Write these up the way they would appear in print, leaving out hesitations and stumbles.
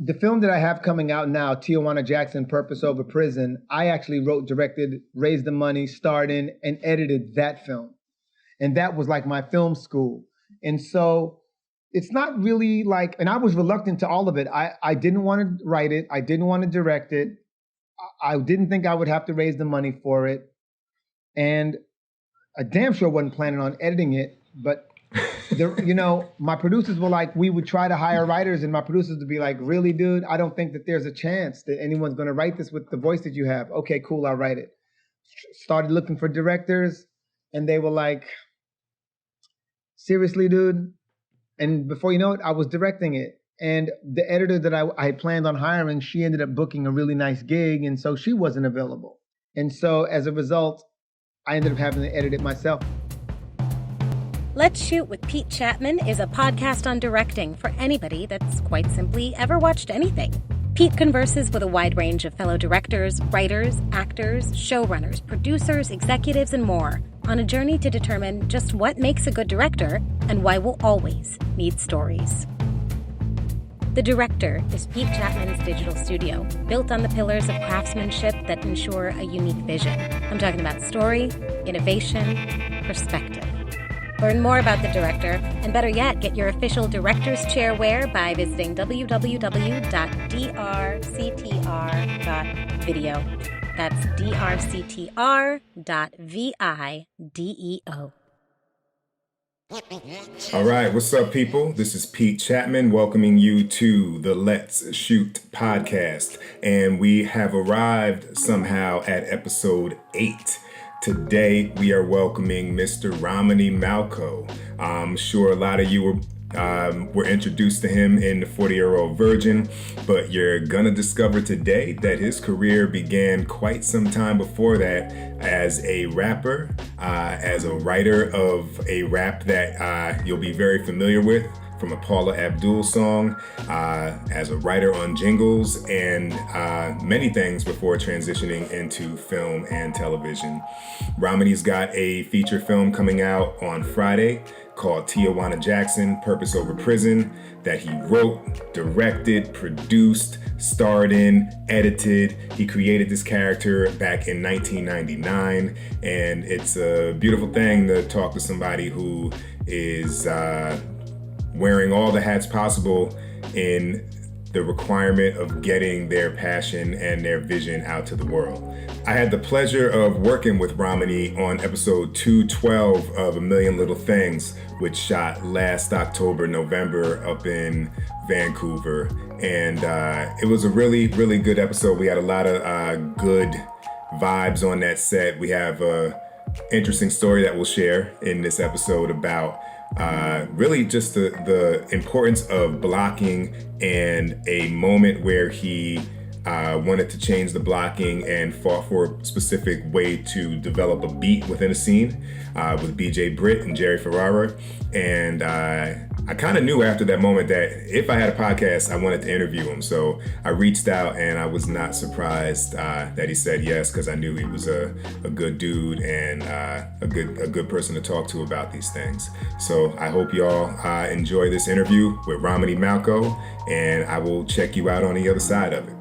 the film that I have coming out now, Tijuana Jackson, Purpose Over Prison, I actually wrote, directed, raised the money, starred in, and edited that film. And that was like my film school. And so it's not really like, and I was reluctant to all of it. I didn't want to write it. I didn't want to direct it. I didn't think I would have to raise the money for it. And I damn sure wasn't planning on editing it. But, my producers were like, we would try to hire writers, and my producers would be like, really, dude? I don't think that there's a chance that anyone's going to write this with the voice that you have. Okay, cool, I'll write it. Started looking for directors, and they were like, seriously, dude? And before you know it, I was directing it. And the editor that I had planned on hiring, she ended up booking a really nice gig, and so she wasn't available. And so as a result, I ended up having to edit it myself. Let's Shoot with Pete Chatmon is a podcast on directing for anybody that's quite simply ever watched anything. Pete converses with a wide range of fellow directors, writers, actors, showrunners, producers, executives, and more on a journey to determine just what makes a good director and why we'll always need stories. The Director is Pete Chatmon's digital studio, built on the pillars of craftsmanship that ensure a unique vision. I'm talking about story, innovation, perspective. Learn more about The Director, and better yet, get your official Director's Chair wear by visiting www.drctr.video. That's drctr.video. All right, what's up, people? This is Pete Chatmon welcoming you to the Let's Shoot podcast. And we have arrived somehow at episode 8. Today, we are welcoming Mr. Romany Malco. I'm sure a lot of you were introduced to him in The 40-Year-Old Virgin, but you're gonna discover today that his career began quite some time before that as a rapper, as a writer of a rap that you'll be very familiar with from a Paula Abdul song, as a writer on Jingles, and many things before transitioning into film and television. Romany's got a feature film coming out on Friday called Tijuana Jackson, Purpose Over Prison, that he wrote, directed, produced, starred in, edited. He created this character back in 1999, and it's a beautiful thing to talk to somebody who is wearing all the hats possible in the requirement of getting their passion and their vision out to the world. I had the pleasure of working with Romany on episode 212 of A Million Little Things, which shot last October, November up in Vancouver. And it was a really, really good episode. We had a lot of good vibes on that set. We have an interesting story that we'll share in this episode about really just the importance of blocking and a moment where he wanted to change the blocking and fought for a specific way to develop a beat within a scene with BJ Britt and Jerry Ferrara. And I kind of knew after that moment that if I had a podcast, I wanted to interview him. So I reached out, and I was not surprised that he said yes, because I knew he was a good dude and a good person to talk to about these things. So I hope y'all enjoy this interview with Romany Malco, and I will check you out on the other side of it.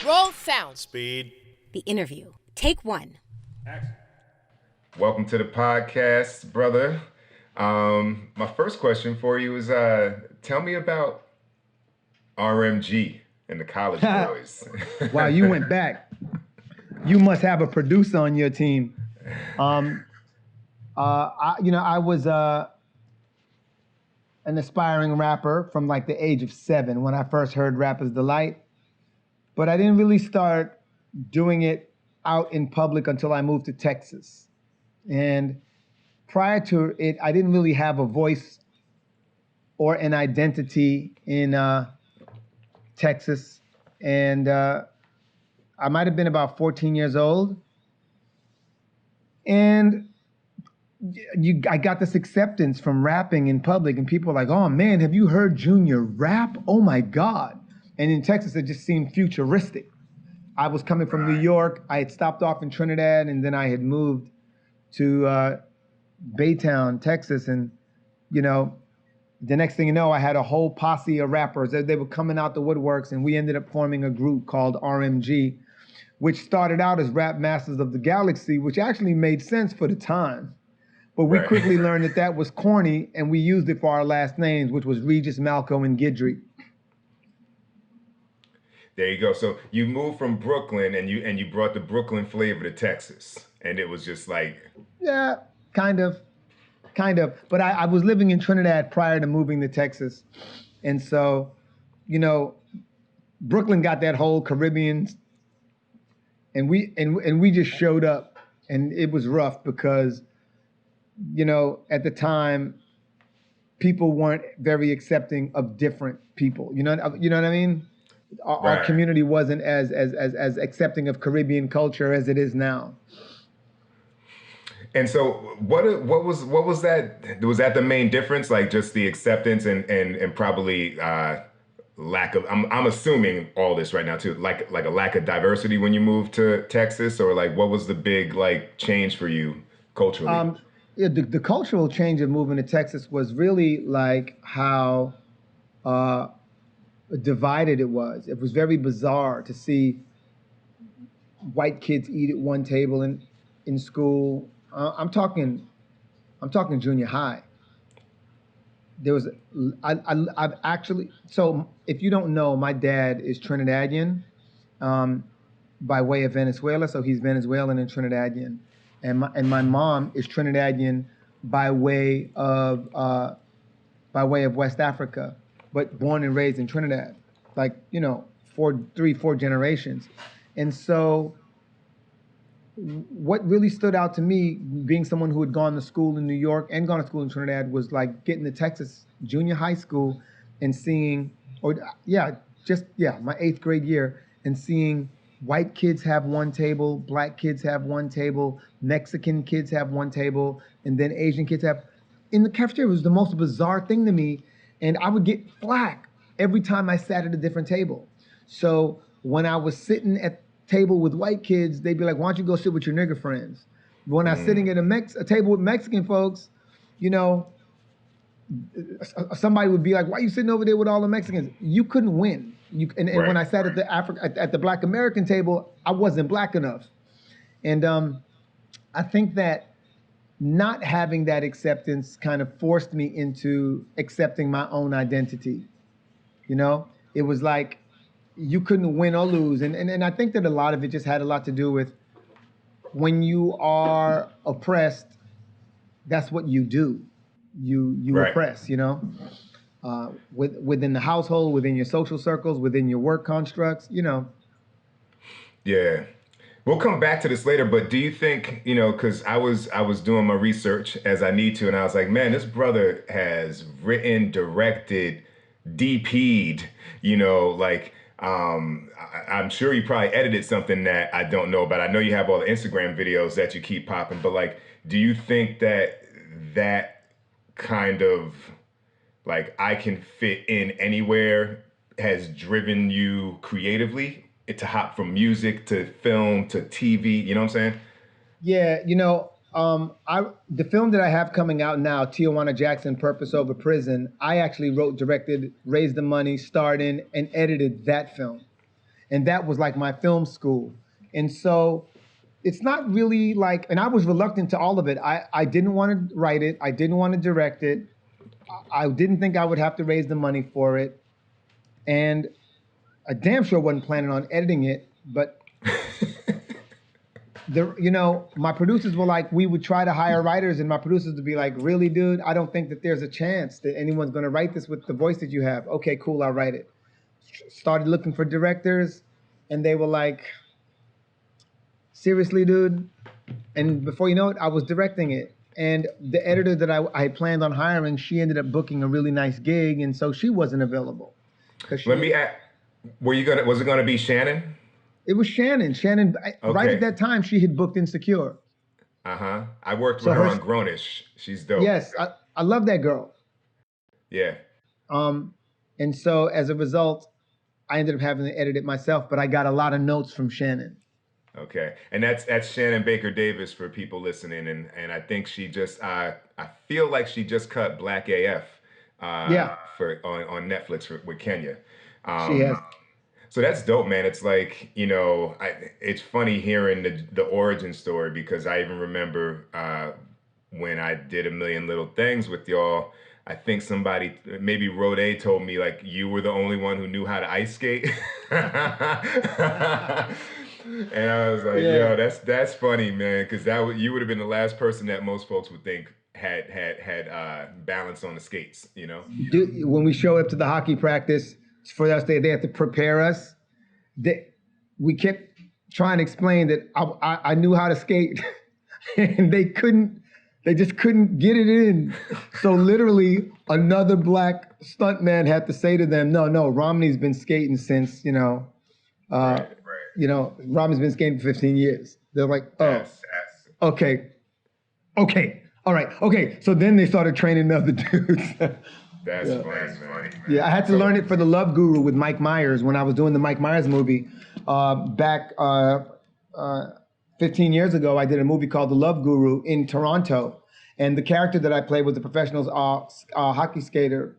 Roll sound. Speed. The interview. Take 1. Action. Welcome to the podcast, brother. My first question for you is, tell me about RMG and the College Boys. Wow, you went back. You must have a producer on your team. I was an aspiring rapper from like the age of 7 when I first heard Rapper's Delight. But I didn't really start doing it out in public until I moved to Texas. And prior to it, I didn't really have a voice or an identity in Texas. And I might have been about 14 years old. And I got this acceptance from rapping in public, and people were like, oh man, have you heard Junior rap? Oh my God. And in Texas, it just seemed futuristic. I was coming from New York. I had stopped off in Trinidad, and then I had moved to Baytown, Texas. And, The next thing you know, I had a whole posse of rappers. They were coming out the woodworks, and we ended up forming a group called RMG, which started out as Rap Masters of the Galaxy, which actually made sense for the time. But we Right. quickly learned that that was corny, and we used it for our last names, which was Regis, Malco, and Guidry. There you go. So you moved from Brooklyn, and you brought the Brooklyn flavor to Texas, and it was just like, Yeah, kind of. But I was living in Trinidad prior to moving to Texas. And so, you know, Brooklyn got that whole Caribbean, and we just showed up, and it was rough because, you know, at the time, people weren't very accepting of different people. You know what I mean? Our Right. community wasn't as accepting of Caribbean culture as it is now. And so what was that? Was that the main difference? Like just the acceptance and probably lack of, I'm assuming all this right now too, like a lack of diversity when you moved to Texas, or like what was the big like change for you culturally? Yeah, the cultural change of moving to Texas was really like how divided it was. It was very bizarre to see white kids eat at one table in school. I'm talking junior high. There was I've actually, so if you don't know, my dad is Trinidadian by way of Venezuela, so he's Venezuelan and Trinidadian, and my mom is Trinidadian by way of West Africa, but born and raised in Trinidad, like, you know, 4 generations. And so what really stood out to me, being someone who had gone to school in New York and gone to school in Trinidad, was like getting to Texas junior high school and seeing, my 8th grade year, and seeing white kids have one table, black kids have one table, Mexican kids have one table, and then Asian kids have. In the cafeteria, it was the most bizarre thing to me, and I would get flack every time I sat at a different table. So when I was sitting at table with white kids, they'd be like, "Why don't you go sit with your nigger friends?" When I was sitting at a table with Mexican folks, you know, somebody would be like, "Why are you sitting over there with all the Mexicans?" You couldn't win. And Right. when I sat at the Black American table, I wasn't black enough. And I think that not having that acceptance kind of forced me into accepting my own identity. You know, it was like you couldn't win or lose. And I think that a lot of it just had a lot to do with when you are oppressed, that's what you do. You Right. oppress, you know, within the household, within your social circles, within your work constructs, you know. Yeah. We'll come back to this later, but do you think, you know, because I was doing my research as I need to, and I was like, man, this brother has written, directed, DP'd, you know, like I'm sure you probably edited something that I don't know about. I know you have all the Instagram videos that you keep popping, but like, do you think that kind of like I can fit in anywhere has driven you creatively to hop from music to film to TV? You know what I'm saying? Yeah, you know, the film that I have coming out now, Tijuana Jackson, Purpose Over Prison, I actually wrote, directed, raised the money, starred in, and edited that film. And that was like my film school. And so it's not really like, and I was reluctant to all of it. I didn't want to write it. I didn't want to direct it. I didn't think I would have to raise the money for it. And I damn sure wasn't planning on editing it, but my producers were like, we would try to hire writers, and my producers would be like, really, dude, I don't think that there's a chance that anyone's going to write this with the voice that you have. Okay, cool, I'll write it. Started looking for directors, and they were like, seriously, dude? And before you know it, I was directing it. And the editor that I planned on hiring, she ended up booking a really nice gig, and so she wasn't available. Let me ask, was it gonna be Shannon? It was Shannon. Right at that time, she had booked Insecure. Uh-huh. I worked with her on Grownish. She's dope. Yes, I love that girl. Yeah. And so as a result, I ended up having to edit it myself, but I got a lot of notes from Shannon. Okay. And that's Shannon Baker Davis for people listening. And I think she just, I feel like she just cut Black AF. Yeah, for on Netflix with Kenya. she has. So that's dope, man. It's like, it's funny hearing the origin story because I even remember when I did A Million Little Things with y'all. I think somebody, maybe Rode, told me like you were the only one who knew how to ice skate. And I was like, Yeah. yo, that's funny, man, because you would have been the last person that most folks would think had balance on the skates, Dude, when we showed up to the hockey practice for us, they had to prepare us. We kept trying to explain that I knew how to skate, and they just couldn't get it in. So literally, another black stuntman had to say to them, "No, Romany's been skating since Romany's been skating for 15 years." They're like, "Oh, okay, all right, okay." So then they started training the other dudes. That's funny, man. Yeah, I had to learn it for The Love Guru with Mike Myers when I was doing the Mike Myers movie back 15 years ago. I did a movie called The Love Guru in Toronto, and the character that I played was a professional hockey skater,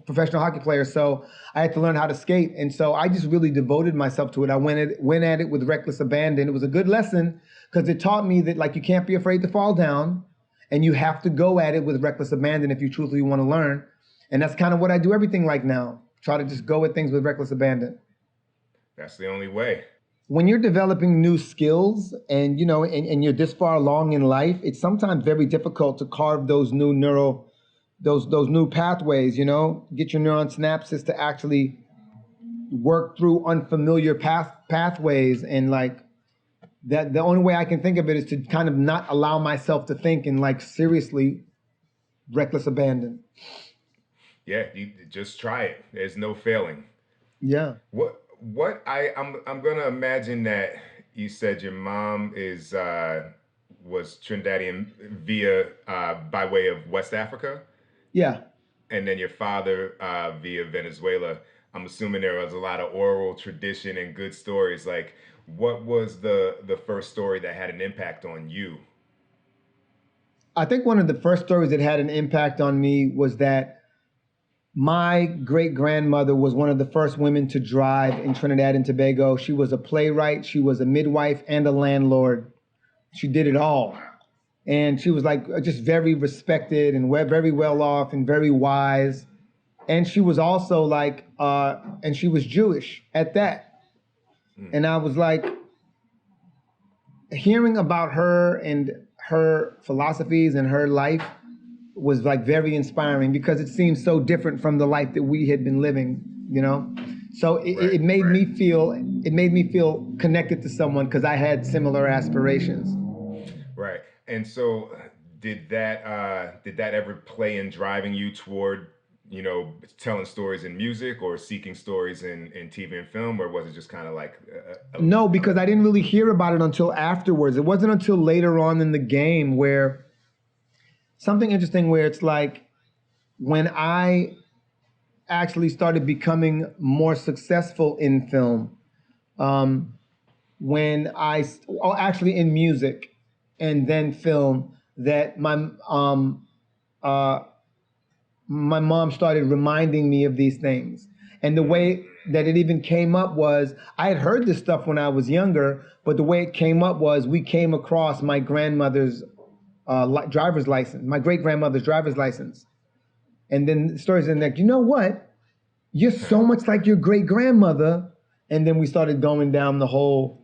professional hockey player. So I had to learn how to skate, and so I just really devoted myself to it. I went at it with reckless abandon. It was a good lesson because it taught me that like you can't be afraid to fall down. And you have to go at it with reckless abandon if you truly want to learn. And that's kind of what I do everything like now. Try to just go at things with reckless abandon. That's the only way. When you're developing new skills and you're this far along in life, it's sometimes very difficult to carve those new those new pathways, get your neuron synapses to actually work through unfamiliar pathways and like that. The only way I can think of it is to kind of not allow myself to think in like seriously reckless abandon. Yeah, you just try it. There's no failing. Yeah. I'm gonna imagine that you said your mom was Trinidadian via by way of West Africa. Yeah. And then your father via Venezuela. I'm assuming there was a lot of oral tradition and good stories. Like, what was the first story that had an impact on you? I think one of the first stories that had an impact on me was that my great-grandmother was one of the first women to drive in Trinidad and Tobago. She was a playwright, she was a midwife, and a landlord. She did it all. And she was like just very respected and very well off and very wise. And she was also like, and she was Jewish at that. And I was like, hearing about her and her philosophies and her life was like very inspiring because it seemed so different from the life that we had been living, So it made me feel connected to someone because I had similar aspirations. Right. And so did that ever play in driving you toward, telling stories in music or seeking stories in TV and film, or was it just kind of like... No, because I didn't really hear about it until afterwards. It wasn't until later on in the game where something interesting where it's like when I actually started becoming more successful in film, actually in music and then film, that my mom started reminding me of these things. And the way that it even came up was, I had heard this stuff when I was younger, but the way it came up was we came across my grandmother's driver's license, my great-grandmother's driver's license. And then the stories in like, you know what? You're so much like your great-grandmother. And then we started going down the whole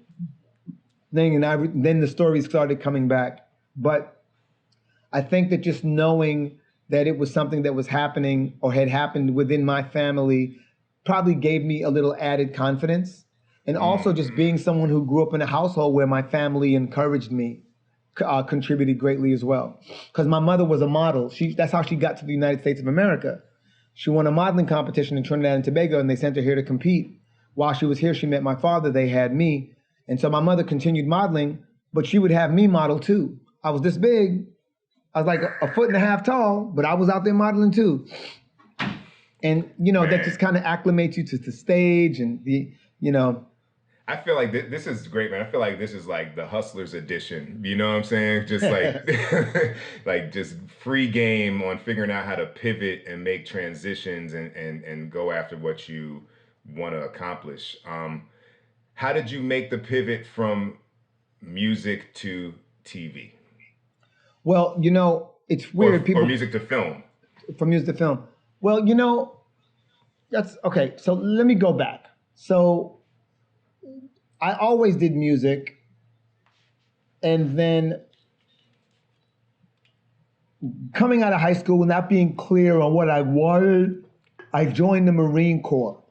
thing, and then the stories started coming back. But I think that just knowing that it was something that was happening or had happened within my family probably gave me a little added confidence. And also just being someone who grew up in a household where my family encouraged me contributed greatly as well. Because my mother was a model. That's how she got to the United States of America. She won a modeling competition in Trinidad and Tobago, and they sent her here to compete. While she was here, she met my father. They had me. And so my mother continued modeling, but she would have me model too. I was this big. I was like a foot and a half tall, but I was out there modeling too. And, that just kind of acclimates you to the stage and I feel like this is great, man. I feel like this is like the Hustlers edition. You know what I'm saying? Just like like just free game on figuring out how to pivot and make transitions and go after what you want to accomplish. How did you make the pivot from music to TV? Well, it's weird. Or People music to film? from music to film. Well, that's okay. So let me go back. So I always did music, and then coming out of high school, not being clear on what I wanted, I joined the Marine Corps.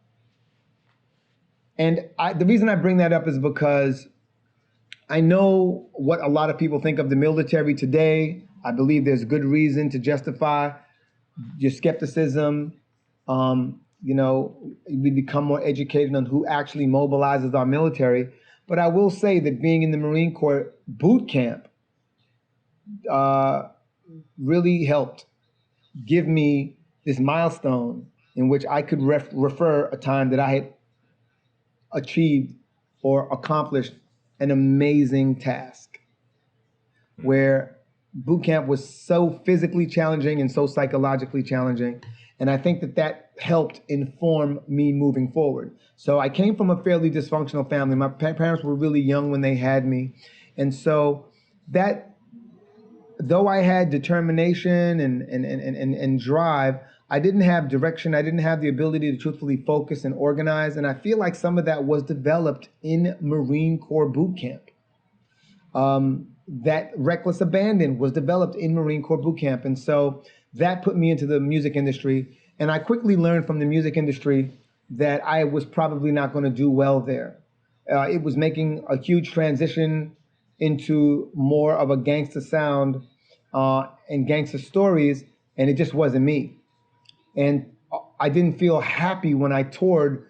And the reason I bring that up is because I know what a lot of people think of the military today. I believe there's good reason to justify your skepticism. We become more educated on who actually mobilizes our military. But I will say that being in the Marine Corps boot camp really helped give me this milestone in which I could refer a time that I had achieved or accomplished an amazing task, where boot camp was so physically challenging and so psychologically challenging. And I think that helped inform me moving forward. So I came from a fairly dysfunctional family. My parents were really young when they had me. And so that, though I had determination and drive, I didn't have direction. I didn't have the ability to truthfully focus and organize. And I feel like some of that was developed in Marine Corps boot camp. That reckless abandon was developed in Marine Corps boot camp. And so that put me into the music industry. And I quickly learned from the music industry that I was probably not going to do well there. It was making a huge transition into more of a gangster sound and gangster stories, and it just wasn't me. And I didn't feel happy when I toured.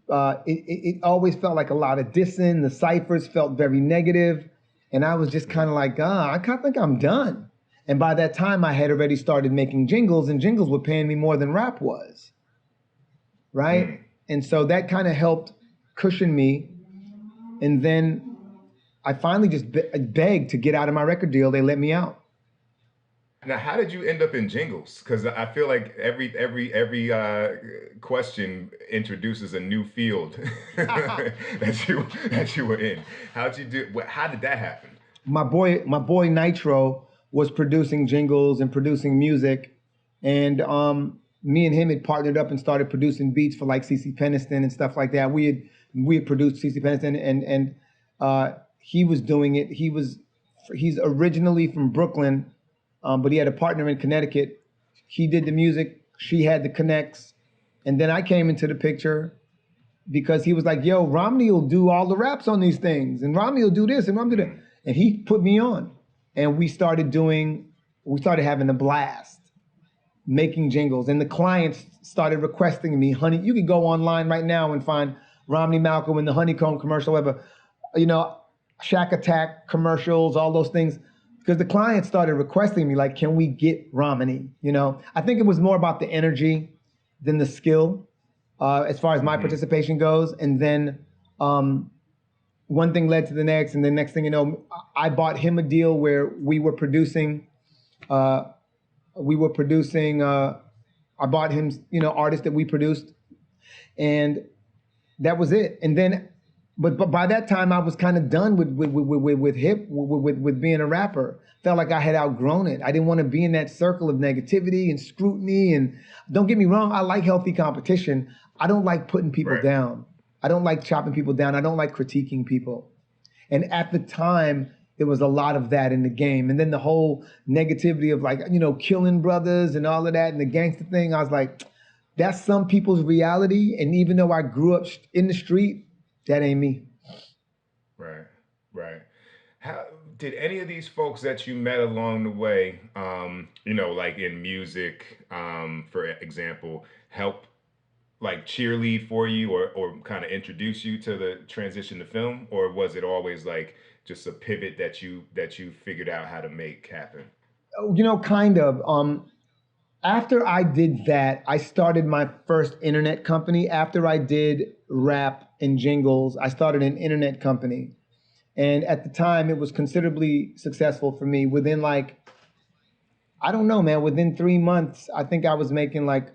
It always felt like a lot of dissing. The ciphers felt very negative. And I was just kind of like, I kind of think I'm done. And by that time, I had already started making jingles, and jingles were paying me more than rap was, right? And so that kind of helped cushion me. And then I finally just begged to get out of my record deal. They let me out. Now, how did you end up in Jingles? Because I feel like every question introduces a new field that you were in. How did that happen? My boy Nitro was producing jingles and producing music, and me and him had partnered up and started producing beats for like CeCe Peniston and stuff like that. We had produced CeCe Peniston, and he was doing it. He's originally from Brooklyn. But he had a partner in Connecticut. He did the music. She had the connects. And then I came into the picture because he was like, yo, Romany will do all the raps on these things. And Romany will do this and Romany will do that. And he put me on. And we started having a blast making jingles. And the clients started requesting me, honey, you can go online right now and find Romany Malco in the Honeycomb commercial, whatever, Shack Attack commercials, all those things. Because the clients started requesting me, like, can we get Romany? I think it was more about the energy than the skill, as far as my participation goes. And then one thing led to the next, and the next thing you know, I bought him a deal where we were producing. I bought him, artists that we produced, and that was it. And then. But by that time, I was kind of done with being a rapper. Felt like I had outgrown it. I didn't want to be in that circle of negativity and scrutiny. And don't get me wrong, I like healthy competition. I don't like putting people down. I don't like chopping people down. I don't like critiquing people. And at the time, there was a lot of that in the game. And then the whole negativity of like, killing brothers and all of that and the gangster thing. I was like, that's some people's reality. And even though I grew up in the street, that ain't me. Right. How did any of these folks that you met along the way, like in music, for example, help like cheerlead for you or kind of introduce you to the transition to film? Or was it always like just a pivot that you figured out how to make happen? Kind of. After I did that, I started my first internet company. After I did rap and jingles. I started an internet company. And at the time, it was considerably successful for me. Within I don't know, man, within 3 months, I think I was making like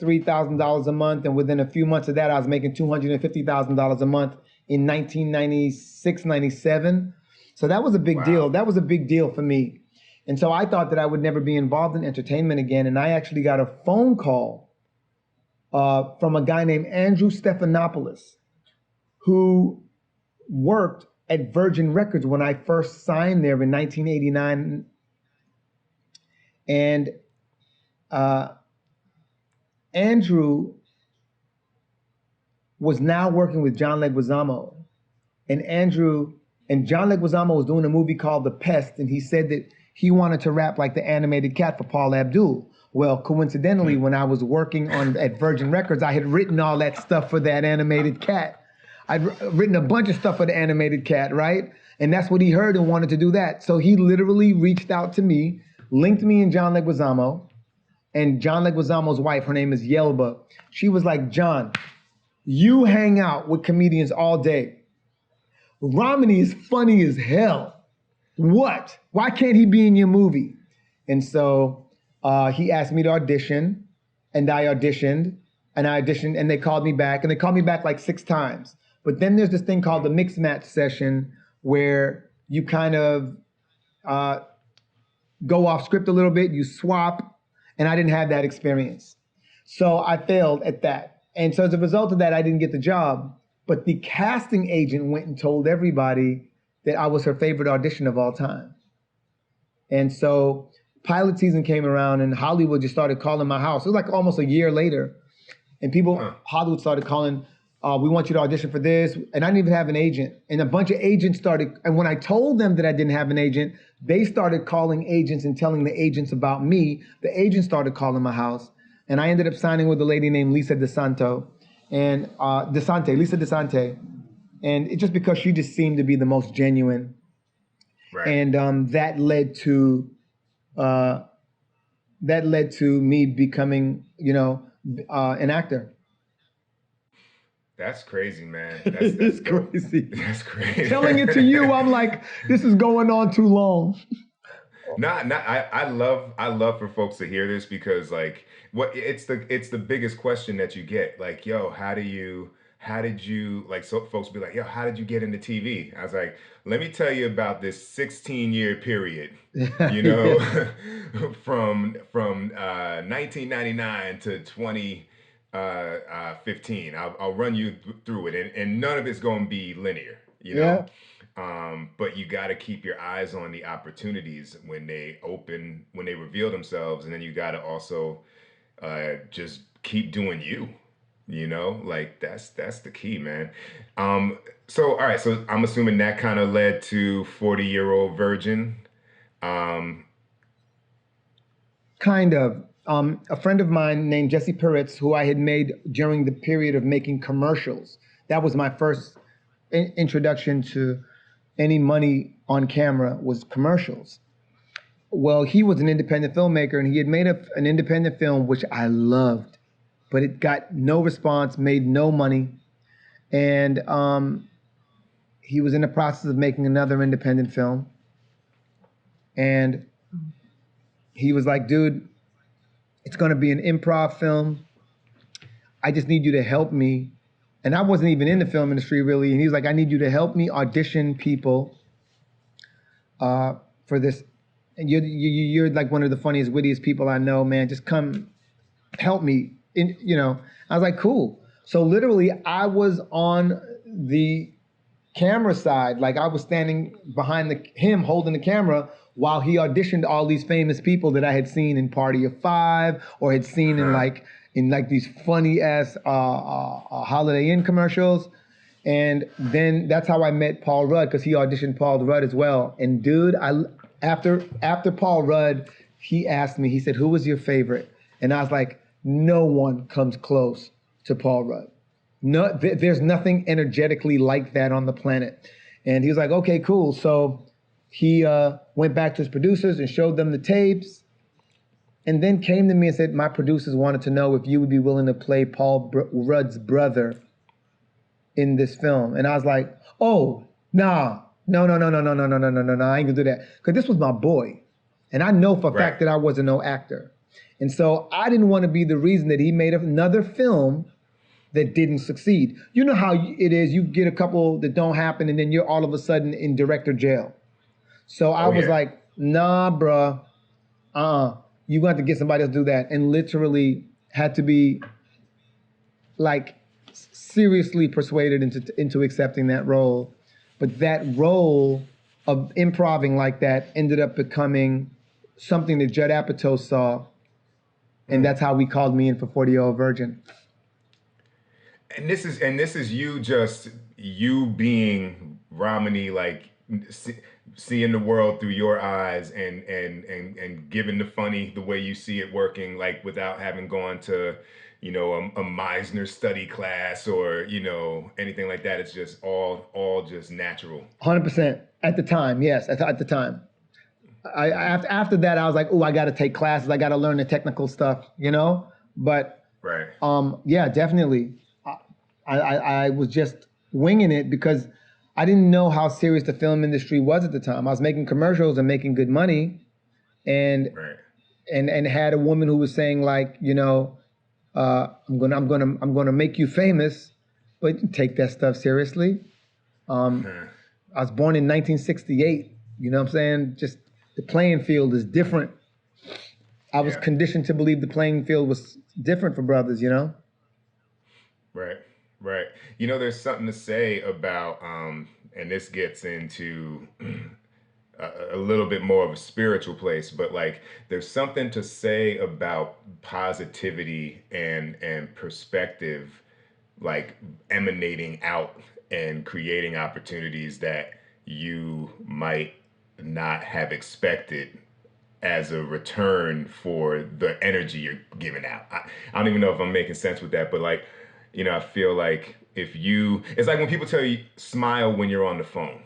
$3,000 a month. And within a few months of that, I was making $250,000 a month in 1996, 97. So that was a big deal. That was a big deal for me. And so I thought that I would never be involved in entertainment again. And I actually got a phone call from a guy named Andrew Stephanopoulos, who worked at Virgin Records when I first signed there in 1989. And Andrew was now working with John Leguizamo. And John Leguizamo was doing a movie called The Pest, and he said that he wanted to rap like the animated cat for Paul Abdul. Well, coincidentally, when I was working at Virgin Records, I had written all that stuff for that animated cat. I'd written a bunch of stuff for the animated cat, right? And that's what he heard and wanted to do that. So he literally reached out to me, linked me and John Leguizamo, and John Leguizamo's wife, her name is Yelba. She was like, John, you hang out with comedians all day. Romany is funny as hell. What? Why can't he be in your movie? And so he asked me to audition, and I auditioned, and they called me back, and they called me back like 6 times. But then there's this thing called the mix match session where you kind of go off script a little bit, you swap, and I didn't have that experience. So I failed at that. And so as a result of that, I didn't get the job. But the casting agent went and told everybody that I was her favorite audition of all time. And so pilot season came around and Hollywood just started calling my house. It was like almost a year later. And Hollywood started calling, we want you to audition for this. And I didn't even have an agent. And a bunch of agents started, and when I told them that I didn't have an agent, they started calling agents and telling the agents about me. The agents started calling my house. And I ended up signing with a lady named Lisa DeSanto. And Lisa DeSante. And it's just because she just seemed to be the most genuine. Right. And that led to me becoming, an actor. That's crazy, man. That's crazy. That's crazy. Telling it to you, I'm like, this is going on too long. I love for folks to hear this because it's the biggest question that you get. Like, yo, how did you like, so folks be like, yo, how did you get into TV? I was like, let me tell you about this 16-year period, from 1999 to 2015. I'll run you through it, and none of it's going to be linear, Yeah. But you got to keep your eyes on the opportunities when they reveal themselves, and then you got to also just keep doing you. That's the key, man. So all right, so I'm assuming that kind of led to 40-Year-Old Virgin. Kind of. A friend of mine named Jesse Peretz, who I had made during the period of making commercials. That was my first introduction to any money on camera, was commercials. Well, he was an independent filmmaker, and he had made an independent film, which I loved, but it got no response, made no money. And he was in the process of making another independent film. And he was like, dude, it's going to be an improv film. I just need you to help me. And I wasn't even in the film industry, really. And he was like, I need you to help me audition people for this. And you're like one of the funniest, wittiest people I know, man. Just come help me. I was like, cool. So literally, I was on the camera side. Like, I was standing behind him holding the camera while he auditioned all these famous people that I had seen in Party of Five or had seen in these funny ass Holiday Inn commercials. And then that's how I met Paul Rudd, because he auditioned Paul Rudd as well. And dude, after Paul Rudd, he asked me, he said, who was your favorite? And I was like, no one comes close to Paul Rudd. No, there's nothing energetically like that on the planet. And he was like, okay, cool. So he went back to his producers and showed them the tapes, and then came to me and said, my producers wanted to know if you would be willing to play Paul Rudd's brother in this film. And I was like, oh, nah, no, I ain't gonna do that. Because this was my boy. And I know for a fact that I wasn't no actor. And so I didn't want to be the reason that he made another film that didn't succeed. You know how it is, you get a couple that don't happen and then you're all of a sudden in director jail. So I was like, nah, bruh, you're going to have to get somebody else to do that. And literally had to be like seriously persuaded into accepting that role. But that role of improving like that ended up becoming something that Judd Apatow saw. And that's how we called me in for 40-Year-Old Virgin. And this is you being Romany, like seeing the world through your eyes and giving the funny the way you see it working, like without having gone to, you know, a Meisner study class or, you know, anything like that. It's just all just natural. 100% at the time. Yes, at the time. After that, I was like, oh, I got to take classes. I got to learn the technical stuff, you know? But yeah, definitely. I was just winging it because I didn't know how serious the film industry was at the time. I was making commercials and making good money, and had a woman who was saying like, you know, I'm gonna make you famous, but take that stuff seriously. I was born in 1968. You know what I'm saying? Just the playing field is different. I was conditioned to believe the playing field was different for brothers, you know? Right. You know, there's something to say about, and this gets into a little bit more of a spiritual place, but like there's something to say about positivity and perspective, like emanating out and creating opportunities that you might not have expected as a return for the energy you're giving out. I don't even know if I'm making sense with that, but like, you know, I feel like it's like when people tell you smile when you're on the phone,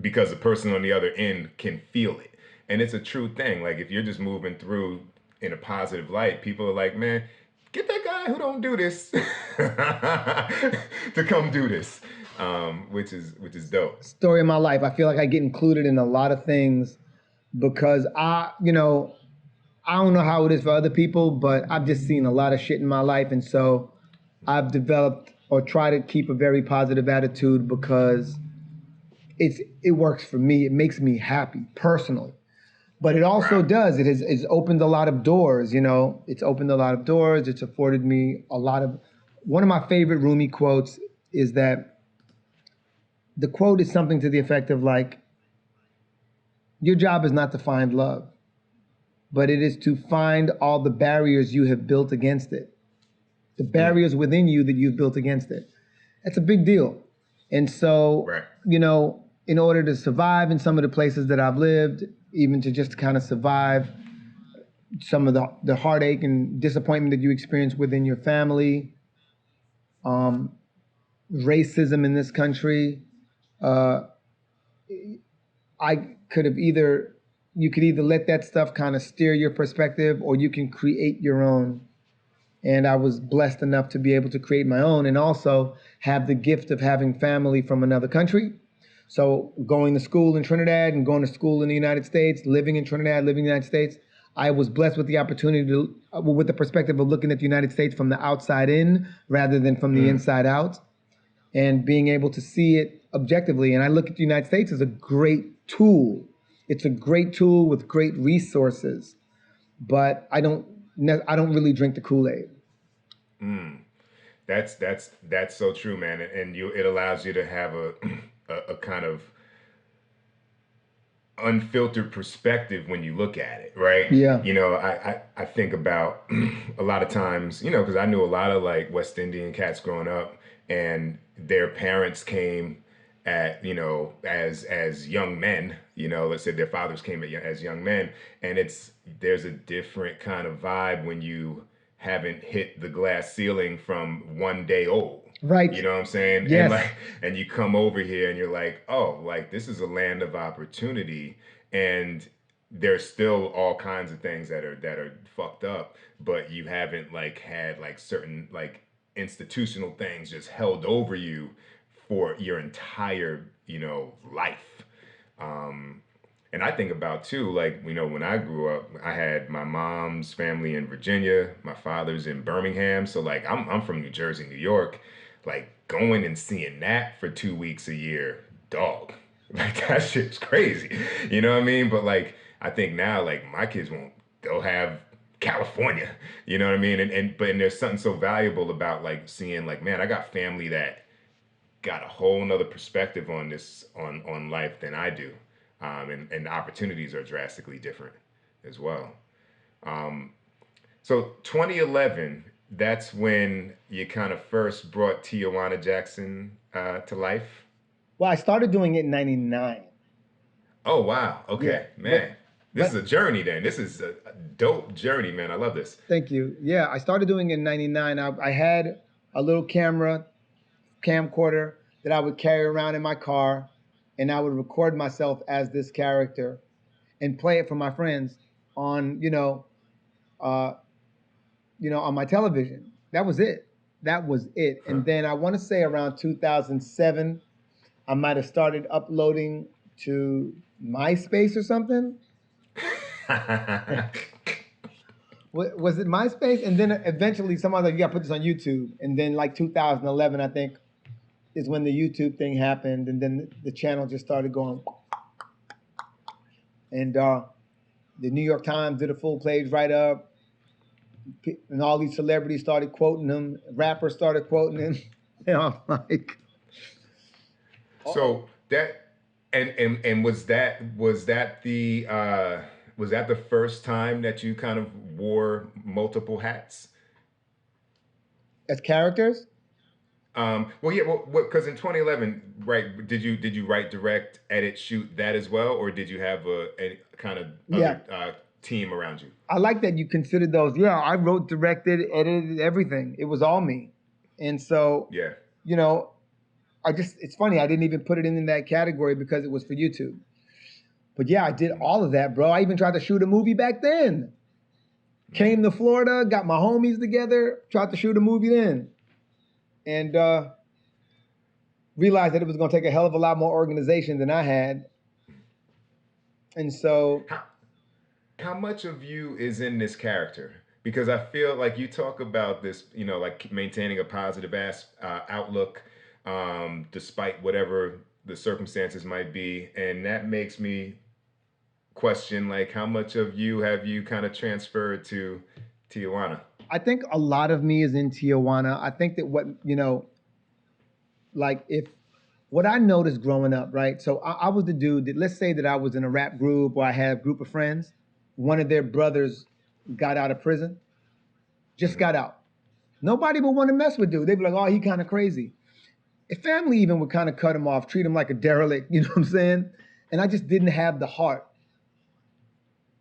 because the person on the other end can feel it. And it's a true thing. Like if you're just moving through in a positive light, people are like, man, get that guy who don't do this to come do this, which is dope. Story of my life. I feel like I get included in a lot of things because I don't know how it is for other people, but I've just seen a lot of shit in my life. And so I've developed or try to keep a very positive attitude because it works for me. It makes me happy personally. But it also does. It's opened a lot of doors, you know. It's opened a lot of doors. It's afforded me a lot of... One of my favorite Rumi quotes is that the quote is something to the effect of like, your job is not to find love, but it is to find all the barriers you have built against it. The barriers within you that you've built against it. That's a big deal. And so, you know, in order to survive in some of the places that I've lived, even to just kind of survive some of the heartache and disappointment that you experience within your family, racism in this country, you could either let that stuff kind of steer your perspective or you can create your own. And I was blessed enough to be able to create my own and also have the gift of having family from another country. So going to school in Trinidad and going to school in the United States, living in Trinidad, living in the United States, I was blessed with the opportunity with the perspective of looking at the United States from the outside in rather than from the inside out, and being able to see it objectively. And I look at the United States as a great tool. It's a great tool with great resources, but I don't really drink the Kool-Aid. That's so true, man. And it allows you to have a kind of unfiltered perspective when you look at it, right? Yeah. You know, I think about a lot of times, you know, because I knew a lot of like West Indian cats growing up, and their parents came at, you know, as young men, you know, let's say their fathers came as young men, and there's a different kind of vibe when you haven't hit the glass ceiling from one day old. Right. You know what I'm saying? Yes. And you come over here and you're like, oh, like this is a land of opportunity, and there's still all kinds of things that are fucked up, but you haven't like had like certain like institutional things just held over you for your entire, life. And I think about too, like, when I grew up, I had my mom's family in Virginia, my father's in Birmingham. So like I'm from New Jersey, New York. Like going and seeing that for 2 weeks a year, dog. Like that shit's crazy. You know what I mean? But like I think now like my kids won't, they'll have California. You know what I mean? And there's something so valuable about like seeing like, man, I got family that got a whole nother perspective on this on life than I do. And the opportunities are drastically different as well. So 2011, that's when you kind of first brought Tijuana Jackson to life. Well, I started doing it in '99. Oh wow, okay, Yeah, man. This but is a journey then. This is a dope journey, man. I love this. thank you. Yeah, I started doing it in '99. I had a little camcorder that I would carry around in my car, and I would record myself as this character and play it for my friends on, uh, on my television. That was it. That was it. Huh. And then I want to say around 2007, I might have started uploading to MySpace or something. Was it MySpace? And then eventually someone was like, you got to put this on YouTube. And then like 2011, I think, is when the YouTube thing happened. And then the channel just started going. And the New York Times did a full page write-up. And all these celebrities started quoting him. Rappers started quoting him. And I'm like... So that and was that the first time that you kind of wore multiple hats? As characters? Well, yeah, because in 2011, right? Did you write, direct, edit, shoot that as well, or did you have a kind of other, team around you? I like that you considered those. Yeah, I wrote, directed, edited, everything. It was all me, and so Yeah. it's funny. I didn't even put it in that category because it was for YouTube. But yeah, I did all of that, bro. I even tried to shoot a movie back then. Came to Florida, got my homies together, tried to shoot a movie then. And realized that it was going to take a hell of a lot more organization than I had. And so... How much of you is in this character? Because I feel like you talk about this, like maintaining a positive outlook, despite whatever the circumstances might be. And that makes me question, like, how much of you have you kind of transferred to Tijuana? I think a lot of me is in Tijuana. I think that what I noticed growing up, right? So I was the dude that, let's say that I was in a rap group or I had a group of friends. One of their brothers got out of prison, just got out. Nobody would want to mess with dude. They'd be like, oh, he kind of crazy. If family even would kind of cut him off, treat him like a derelict, you know what I'm saying? And I just didn't have the heart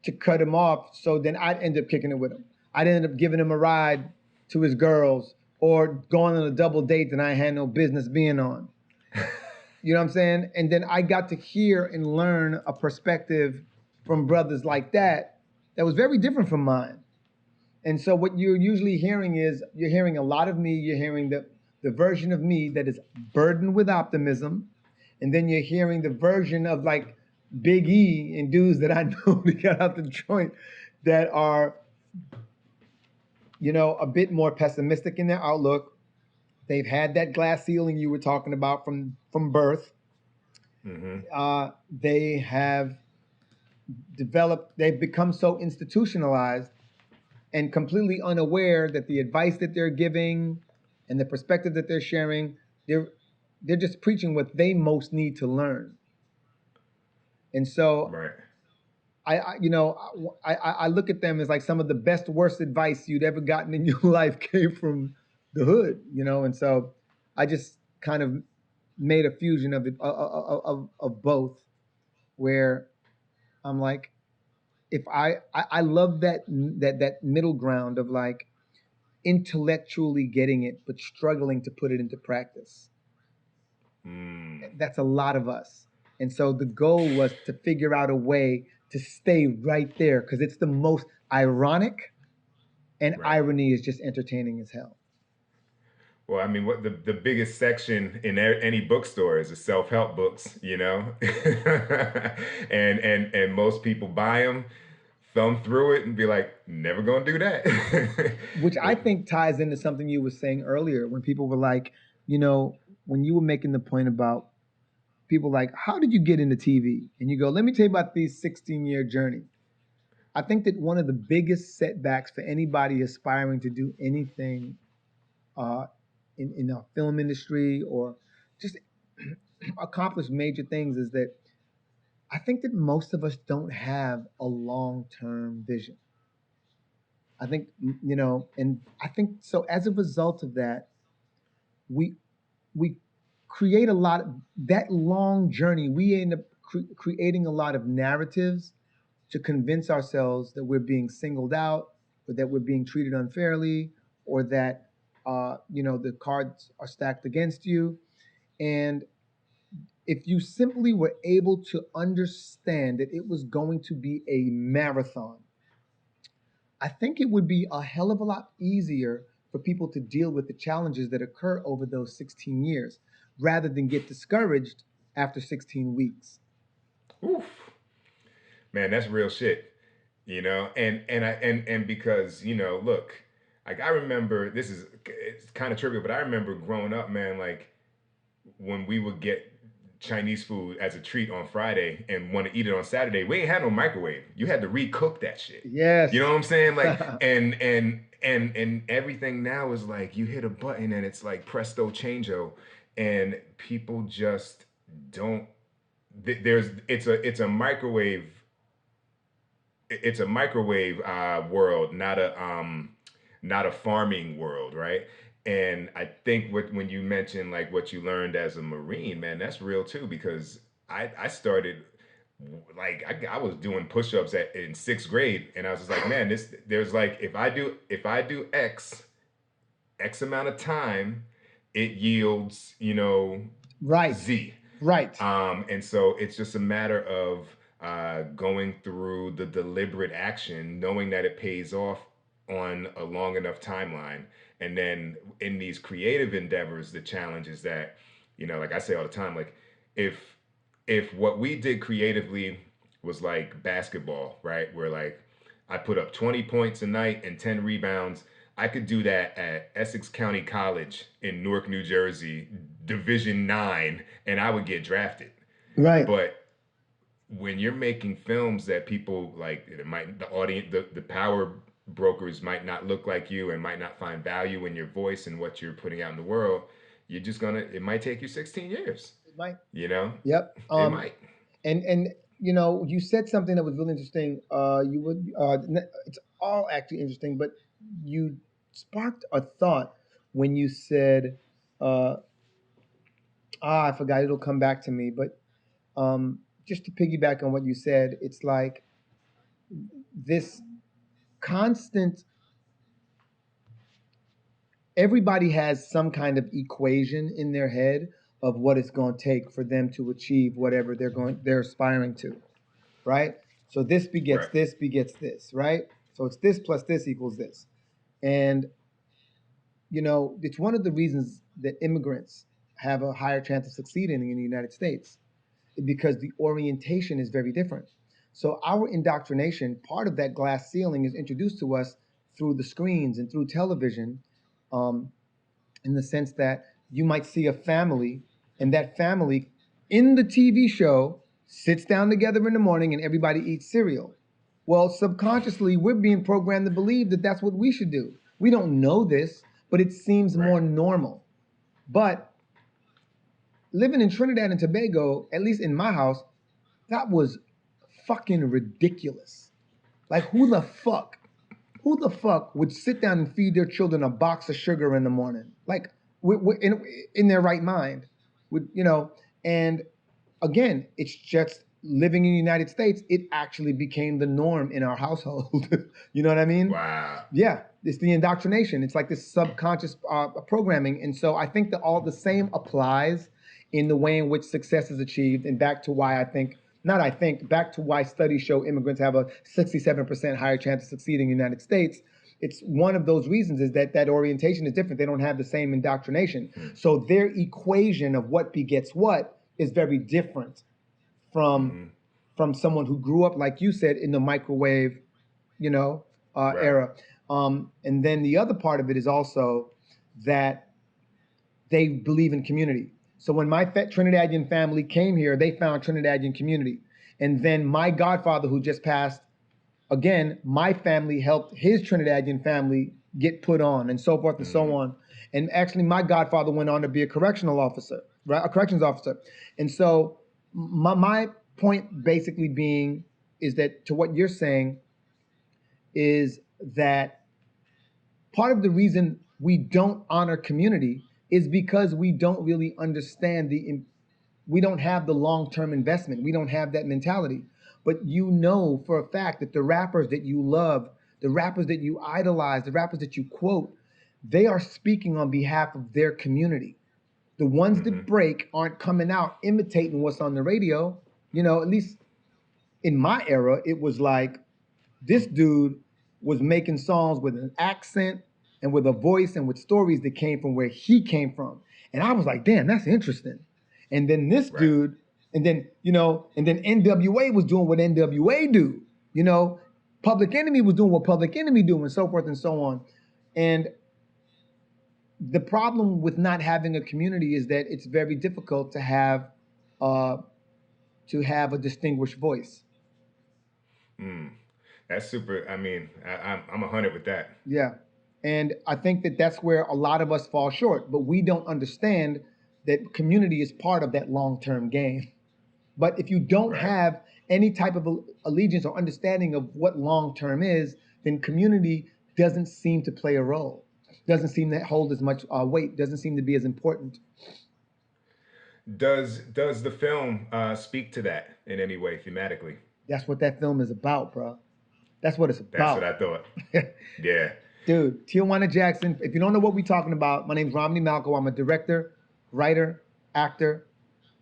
to cut him off. So then I'd end up kicking it with him. I'd end up giving him a ride to his girls or going on a double date that I had no business being on. You know what I'm saying? And then I got to hear and learn a perspective from brothers like that was very different from mine. And so what you're usually hearing is, you're hearing a lot of me, you're hearing the version of me that is burdened with optimism, and then you're hearing the version of like Big E and dudes that I know that got out the joint that are, a bit more pessimistic in their outlook. They've had that glass ceiling you were talking about from birth. Mm-hmm. They have they've become so institutionalized and completely unaware that the advice that they're giving and the perspective that they're sharing, they're just preaching what they most need to learn. And so right. I look at them as like some of the best, worst advice you'd ever gotten in your life came from the hood, and so I just kind of made a fusion of it, of both, where I'm like, if I love that middle ground of like intellectually getting it, but struggling to put it into practice. That's a lot of us. And so the goal was to figure out a way to stay right there, because it's the most ironic, and irony is just entertaining as hell. Well, I mean, what the biggest section in any bookstore is the self-help books, you know, and most people buy them, thumb through it, and be like, never gonna do that. Which I But think ties into something you were saying earlier when people were like, you know, when you were making the point about people like, how did you get into TV? And you go, let me tell you about this 16-year journey. I think that one of the biggest setbacks for anybody aspiring to do anything uh, in the film industry or just accomplish major things is that I think that most of us don't have a long-term vision. I think, and I think so as a result of that, we we create a lot of that long journey. We end up creating a lot of narratives to convince ourselves that we're being singled out, or that we're being treated unfairly, or that the cards are stacked against you. And if you simply were able to understand that it was going to be a marathon, I think it would be a hell of a lot easier for people to deal with the challenges that occur over those 16 years rather than get discouraged after 16 weeks. oof, man, that's real shit, you know. And because look, like I remember this is it's kind of trivial, but I remember growing up, man, like when we would get Chinese food as a treat on Friday and want to eat it on Saturday, we ain't had no microwave. You had to recook that shit. Yes. You know what I'm saying? Like, and everything now is like you hit a button and it's like presto changeo, and people just don't. There's it's a microwave world, not a farming world, right? And I think when you mentioned like what you learned as a Marine, man, that's real too because I started like I was doing push-ups in sixth grade, and I was just like, man, there's like if I do X amount of time, it yields Right. Z. Right. And so it's just a matter of going through the deliberate action, knowing that it pays off on a long enough timeline. And then in these creative endeavors, the challenge is that, like I say all the time, like if what we did creatively was like basketball, right? Where like I put up 20 points a night and 10 rebounds. I could do that at Essex County College in Newark, New Jersey, Division 9, and I would get drafted. Right. But when you're making films that people like, the audience, the power brokers might not look like you and might not find value in your voice and what you're putting out in the world, it might take you 16 years. It might. Yep. It might. And you said something that was really interesting. It's all actually interesting, but you sparked a thought when you said, I forgot. It'll come back to me. But just to piggyback on what you said, it's like this constant. Everybody has some kind of equation in their head of what it's going to take for them to achieve whatever they're aspiring to, right? So this begets Right. this begets this, right? So it's this plus this equals this. And it's one of the reasons that immigrants have a higher chance of succeeding in the United States because the orientation is very different. So our indoctrination, part of that glass ceiling is introduced to us through the screens and through television, um, in the sense that you might see a family, and that family in the TV show sits down together in the morning and everybody eats cereal. Well, subconsciously, we're being programmed to believe that that's what we should do. We don't know this, but it seems Right. more normal. But living in Trinidad and Tobago, at least in my house, that was fucking ridiculous. Like, who the fuck would sit down and feed their children a box of sugar in the morning? Like, we're in their right mind, and again, it's just living in the United States. It actually became the norm in our household. You know what I mean? Wow. Yeah, it's the indoctrination. It's like this subconscious programming, and so I think that all the same applies in the way in which success is achieved. And back to why back to why studies show immigrants have a 67% higher chance of succeeding in the United States it's one of those reasons is that orientation is different. They don't have the same indoctrination. So their equation of what begets what is very different from someone who grew up, like you said, in the microwave, era. And then the other part of it is also that they believe in community. So when my Trinidadian family came here, they found Trinidadian community. And then my godfather, who just passed, again, my family helped his Trinidadian family get put on, and so forth and so on. And actually, my godfather went on to be a correctional officer, right? A corrections officer. And so my point basically being is that, to what you're saying, is that part of the reason we don't honor community is because we don't really understand we don't have the long-term investment. We don't have that mentality. But you know for a fact that the rappers that you love, the rappers that you idolize, the rappers that you quote, they are speaking on behalf of their community. The ones that break aren't coming out imitating what's on the radio. At least in my era, it was like this dude was making songs with an accent and with a voice and with stories that came from where he came from. And I was like, damn, that's interesting. And then this dude, and then NWA was doing what NWA do. Public Enemy was doing what Public Enemy do, and so forth and so on. And the problem with not having a community is that it's very difficult to have a distinguished voice. That's super. I mean, I'm 100 with that. Yeah. And I think that that's where a lot of us fall short, but we don't understand that community is part of that long-term game. But if you don't have any type of allegiance or understanding of what long-term is, then community doesn't seem to play a role, doesn't seem to hold as much weight, doesn't seem to be as important. Does the film speak to that in any way thematically? That's what that film is about, bro. That's what it's about. That's what I thought. Yeah. Dude, Tijuana Jackson, if you don't know what we're talking about, my name's Romany Malco. I'm a director, writer, actor.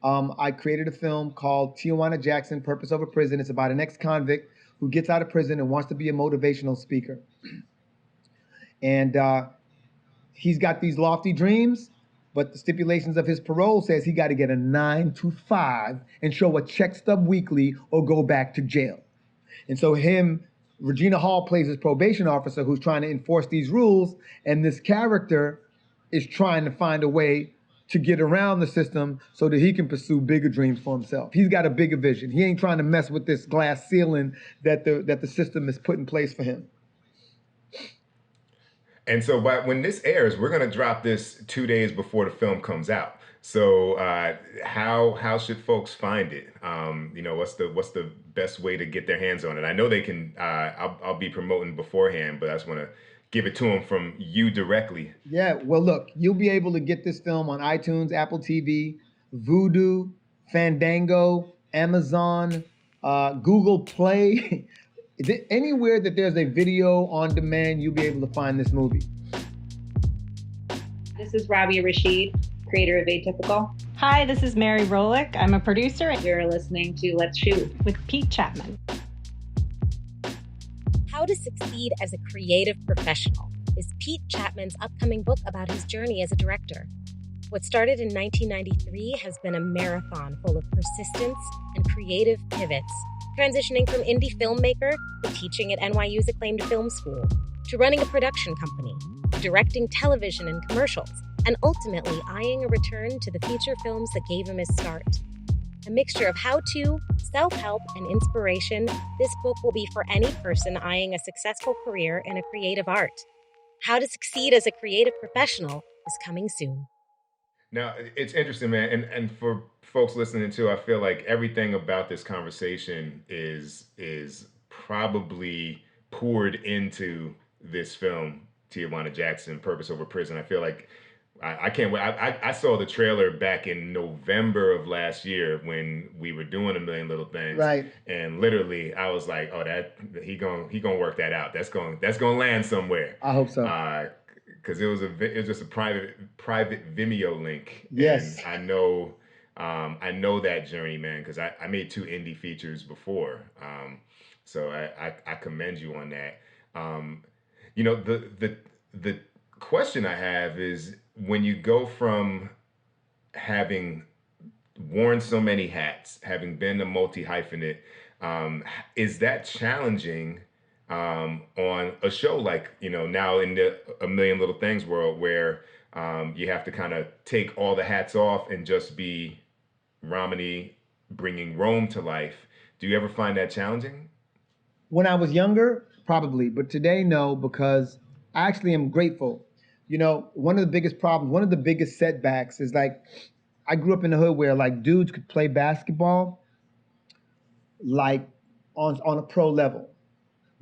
I created a film called Tijuana Jackson, Purpose Over Prison. It's about an ex-convict who gets out of prison and wants to be a motivational speaker. And he's got these lofty dreams, but the stipulations of his parole says he got to get a 9 to 5 and show a check stub weekly or go back to jail. And so Regina Hall plays his probation officer who's trying to enforce these rules, and this character is trying to find a way to get around the system so that he can pursue bigger dreams for himself. He's got a bigger vision. He ain't trying to mess with this glass ceiling that the system has put in place for him. And so when this airs, we're going to drop this 2 days before the film comes out. So how should folks find it? What's the best way to get their hands on it? I know they can. I'll be promoting beforehand, but I just want to give it to them from you directly. Yeah. Well, look, you'll be able to get this film on iTunes, Apple TV, Vudu, Fandango, Amazon, Google Play. Anywhere that there's a video on demand, you'll be able to find this movie. This is Rabia Rashid, creator of Atypical. Hi, this is Mary Rolick. I'm a producer. You're listening to Let's Shoot with Pete Chatmon. How to Succeed as a Creative Professional is Pete Chatmon's upcoming book about his journey as a director. What started in 1993 has been a marathon full of persistence and creative pivots, transitioning from indie filmmaker to teaching at NYU's acclaimed film school, to running a production company, directing television and commercials, and ultimately eyeing a return to the feature films that gave him his start. A mixture of how-to, self-help, and inspiration, this book will be for any person eyeing a successful career in a creative art. How to Succeed as a Creative Professional is coming soon. Now, it's interesting, man, and for folks listening too, I feel like everything about this conversation is probably poured into this film, Tijuana Jackson, Purpose Over Prison. I feel like I can't wait. I saw the trailer back in November of last year when we were doing A Million Little Things, right? And literally, I was like, "Oh, that he gonna work that out. That's gonna land somewhere." I hope so. Because it was just a private Vimeo link. Yes, and I know that journey, man. Because I made 2 indie features before, so I commend you on that. The question I have is, when you go from having worn so many hats, having been a multi hyphenate, is that challenging on a show like, now in the A Million Little Things world, where you have to kind of take all the hats off and just be Romany bringing Rome to life? Do you ever find that challenging? When I was younger, probably, but today, no, because I actually am grateful. One of the biggest problems, one of the biggest setbacks is like, I grew up in the hood where like dudes could play basketball like on a pro level.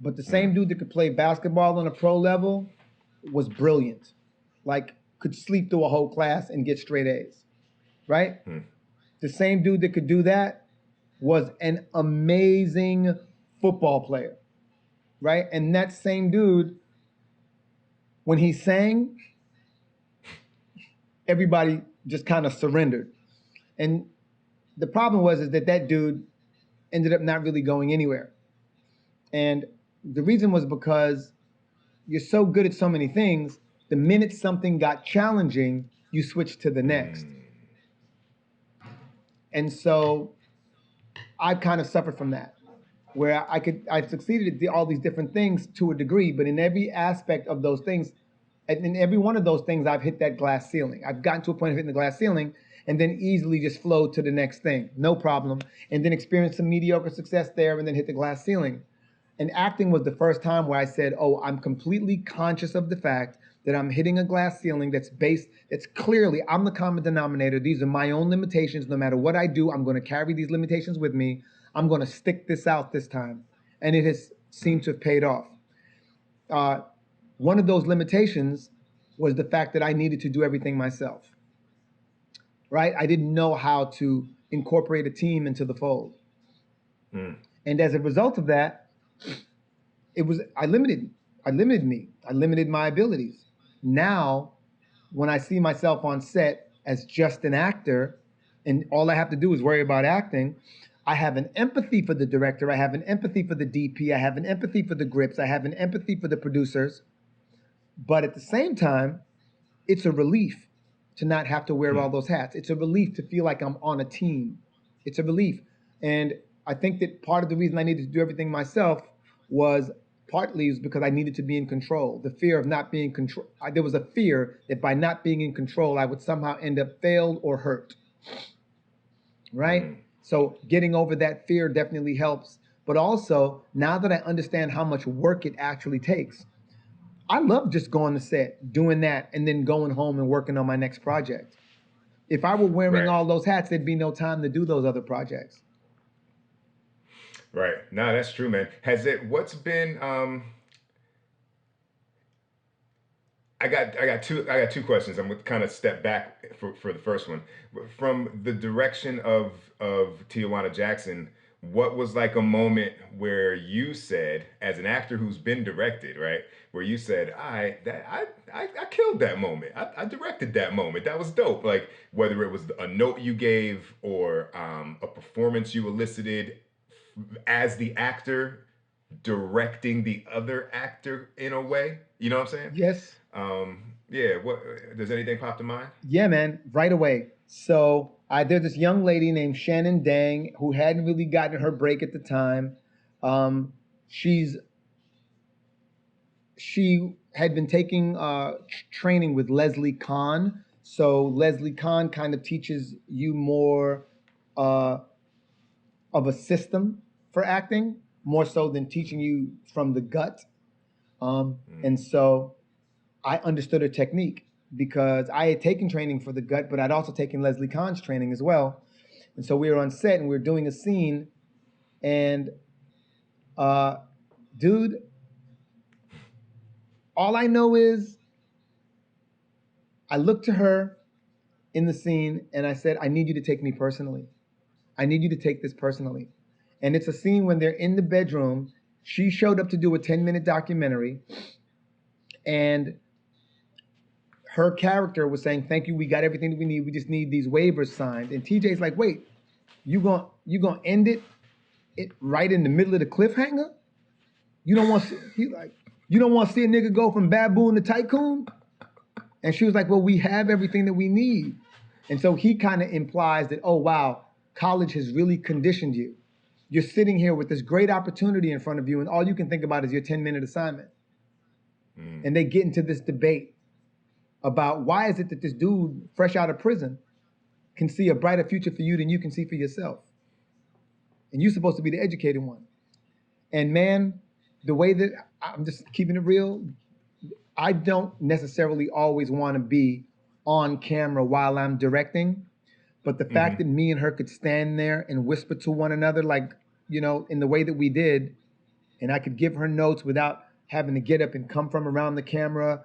But the same dude that could play basketball on a pro level was brilliant. Like could sleep through a whole class and get straight A's. Right? The same dude that could do that was an amazing football player. Right? And that same dude, when he sang, everybody just kind of surrendered. And the problem was is that dude ended up not really going anywhere. And the reason was because you're so good at so many things, the minute something got challenging, you switch to the next. And so I've kind of suffered from that, where I succeeded at all these different things to a degree, but in every aspect of those things, and in every one of those things, I've hit that glass ceiling. I've gotten to a point of hitting the glass ceiling and then easily just flow to the next thing, no problem, and then experience some mediocre success there and then hit the glass ceiling. And acting was the first time where I said, oh, I'm completely conscious of the fact that I'm hitting a glass ceiling that's clearly, I'm the common denominator. These are my own limitations. No matter what I do, I'm going to carry these limitations with me. I'm going to stick this out this time. And it has seemed to have paid off. One of those limitations was the fact that I needed to do everything myself, right? I didn't know how to incorporate a team into the fold. And as a result of that, I limited me. I limited my abilities. Now, when I see myself on set as just an actor, and all I have to do is worry about acting, I have an empathy for the director. I have an empathy for the DP. I have an empathy for the grips. I have an empathy for the producers. But at the same time, it's a relief to not have to wear all those hats. It's a relief to feel like I'm on a team. It's a relief. And I think that part of the reason I needed to do everything myself was partly because I needed to be in control. The fear of not being control. There was a fear that by not being in control, I would somehow end up failed or hurt. Right? So getting over that fear definitely helps. But also, now that I understand how much work it actually takes, I love just going to set, doing that, and then going home and working on my next project. If I were wearing all those hats, there'd be no time to do those other projects. Right. No, that's true, man. What's been, I got two questions. I'm gonna kind of step back for the first one. From the direction of Tijuana Jackson, what was like a moment where you said, as an actor who's been directed, right, where you said, I killed that moment. I directed that moment. That was dope. Like, whether it was a note you gave or a performance you elicited as the actor directing the other actor in a way. You know what I'm saying? Yes. Yeah. What does anything pop to mind? Yeah, man. Right away. So there's this young lady named Shannon Dang who hadn't really gotten her break at the time. She had been taking training with Leslie Kahn. So Leslie Kahn kind of teaches you more of a system for acting, more so than teaching you from the gut. And so I understood her technique because I had taken training for the gut, but I'd also taken Leslie Kahn's training as well. And so we were on set and we were doing a scene, and dude, all I know is I looked to her in the scene and I said, I need you to take me personally. I need you to take this personally. And it's a scene when they're in the bedroom. She showed up to do a 10-minute documentary, and her character was saying, thank you, we got everything that we need. We just need these waivers signed. And TJ's like, wait, you gonna end it right in the middle of the cliffhanger? You don't want to, he like, You don't want to see a nigga go from baboon to tycoon? And she was like, well, we have everything that we need. And so he kind of implies that, oh, wow, college has really conditioned you. You're sitting here with this great opportunity in front of you, and all you can think about is your 10-minute assignment. And they get into this debate about why is it that this dude, fresh out of prison, can see a brighter future for you than you can see for yourself. And you're supposed to be the educated one. And man, the way that, I'm just keeping it real, I don't necessarily always want to be on camera while I'm directing, but the fact that me and her could stand there and whisper to one another, like, you know, in the way that we did, and I could give her notes without having to get up and come from around the camera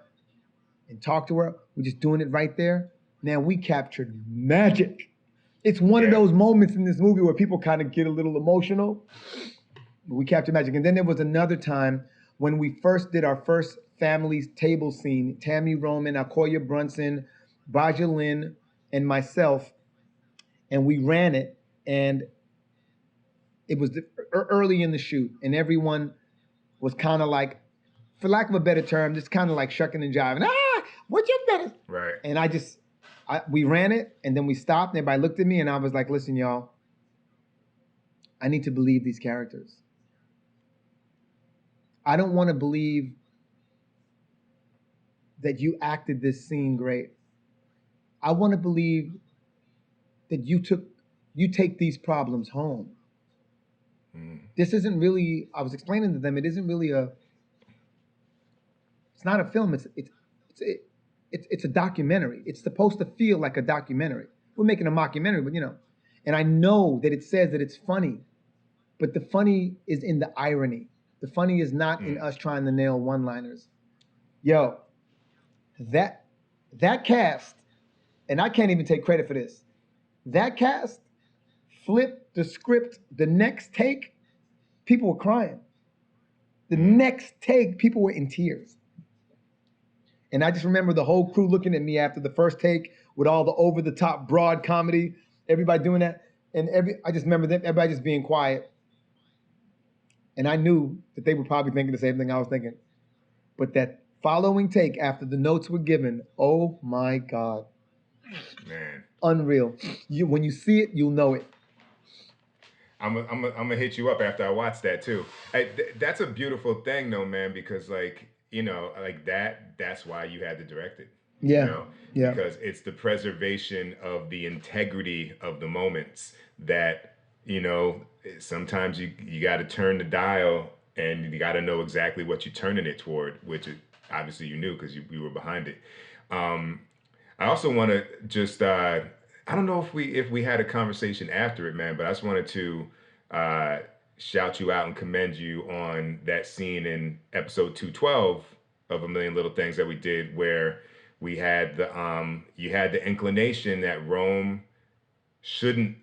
and talk to her, we're just doing it right there. Man, we captured magic. It's one of those moments in this movie where people kind of get a little emotional. We captured magic. And then there was another time when we first did our first family's table scene, Tammy Roman, Akoya Brunson, Baja Lynn, and myself, and we ran it, and it was early in the shoot, and everyone was kind of like, for lack of a better term, just kind of like shucking and jiving. What's your better? Right. And we ran it, and then we stopped, and everybody looked at me, and I was like, listen, y'all, I need to believe these characters. I don't want to believe that you acted this scene great. I want to believe that you take these problems home. This isn't really, I was explaining to them, it isn't really it's not a film, it's a documentary. It's supposed to feel like a documentary. We're making a mockumentary, but you know, and I know that it says that it's funny, but the funny is in the irony. The funny is not in us trying to nail one-liners. Yo, that cast, and I can't even take credit for this, that cast flipped the script the next take, people were crying. The next take, people were in tears. And I just remember the whole crew looking at me after the first take with all the over-the-top broad comedy, everybody doing that. And I just remember everybody just being quiet. And I knew that they were probably thinking the same thing I was thinking. But that following take after the notes were given, oh my God. Man. Unreal. When you see it, you'll know it. I'm gonna hit you up after I watch that too. That's a beautiful thing though, man, because like, you know, like that's why you had to direct it. Yeah. You know? Yeah. Because it's the preservation of the integrity of the moments that, you know, sometimes you got to turn the dial and you got to know exactly what you're turning it toward, which obviously you knew because you were behind it. I also want to just, I don't know if we had a conversation after it, man, but I just wanted to shout you out and commend you on that scene in episode 212 of A Million Little Things that we did, where we had you had the inclination that Rome shouldn't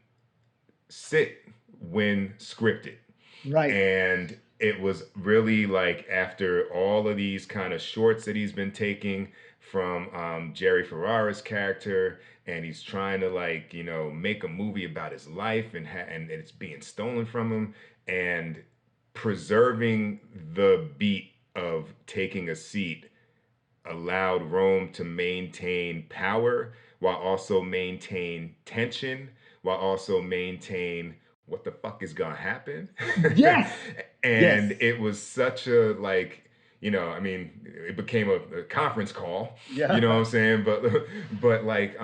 sit when scripted. Right. And it was really like after all of these kind of shorts that he's been taking from Jerry Ferrara's character, and he's trying to, like, you know, make a movie about his life, and it's being stolen from him, and preserving the beat of taking a seat allowed Rome to maintain power while also maintain tension, while also maintain what the fuck is gonna happen. Yes. And yes. It was such a, like, you know, I mean, it became a conference call. Yeah. You know what I'm saying? But like,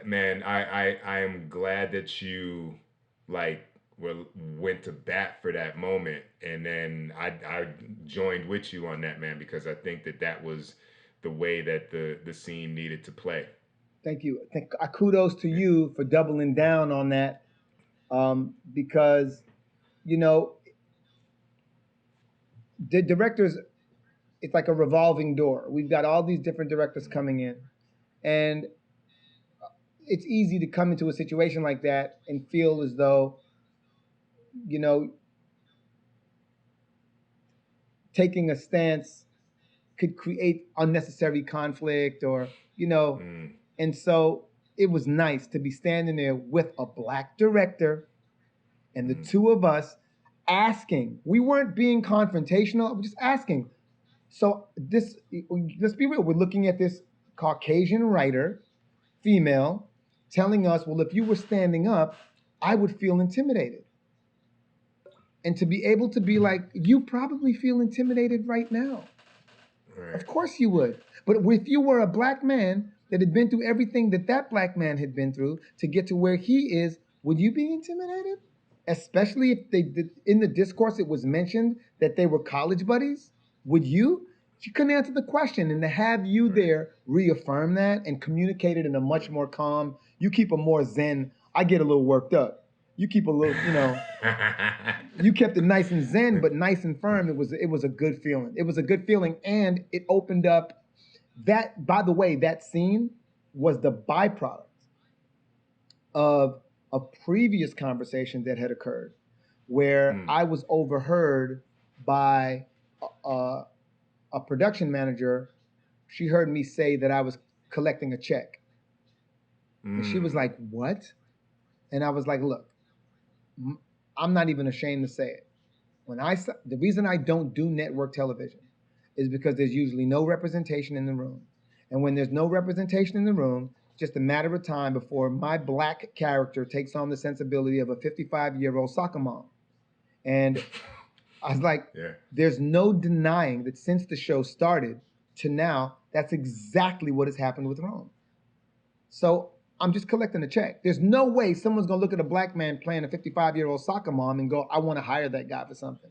man, I am glad that you like went to bat for that moment, and then I joined with you on that, man, because I think that was the way that the scene needed to play. Thank you. Kudos to you for doubling down on that, because, you know, the directors, it's like a revolving door. We've got all these different directors coming in, and it's easy to come into a situation like that and feel as though, you know, taking a stance could create unnecessary conflict, or, you know, and so it was nice to be standing there with a Black director and the two of us asking. We weren't being confrontational, we were just asking, So this, let's be real. We're looking at this Caucasian writer, female, telling us, well, if you were standing up, I would feel intimidated. And to be able to be like, you probably feel intimidated right now. Right. Of course you would. But if you were a black man that had been through everything that that black man had been through to get to where he is, would you be intimidated? Especially if they did, in the discourse it was mentioned that they were college buddies. Would you? She couldn't answer the question. And to have you there reaffirm that and communicate it in a much more calm, you keep a more zen. I get a little worked up. You keep a little, you kept it nice and zen, but nice and firm. It was a good feeling. It was a good feeling, and it opened up that. By the way, that scene was the byproduct of a previous conversation that had occurred, where I was overheard by a production manager. She heard me say that I was collecting a check, and she was like, "What?" And I was like, "Look, I'm not even ashamed to say it. The reason I don't do network television is because there's usually no representation in the room. And when there's no representation in the room, it's just a matter of time before my black character takes on the sensibility of a 55-year-old soccer mom." And I was like, there's no denying that since the show started to now, that's exactly what has happened with Rome. So I'm just collecting a check. There's no way someone's gonna look at a black man playing a 55-year-old soccer mom and go, I want to hire that guy for something.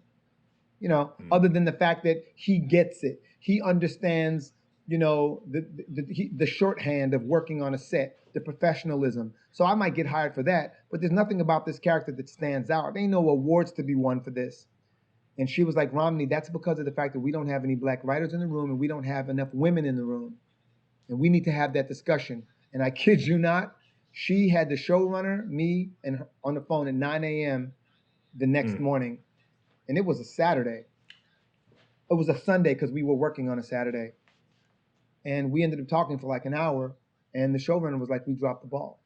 Other than the fact that he gets it. He understands, the shorthand of working on a set, the professionalism. So I might get hired for that, but there's nothing about this character that stands out. There ain't no awards to be won for this. And she was like, Romany, that's because of the fact that we don't have any black writers in the room and we don't have enough women in the room. And we need to have that discussion. And I kid you not, she had the showrunner, me, and her on the phone at 9 a.m. the next morning. And it was a Saturday. It was a Sunday because we were working on a Saturday. And we ended up talking for like an hour. And the showrunner was like, we dropped the ball.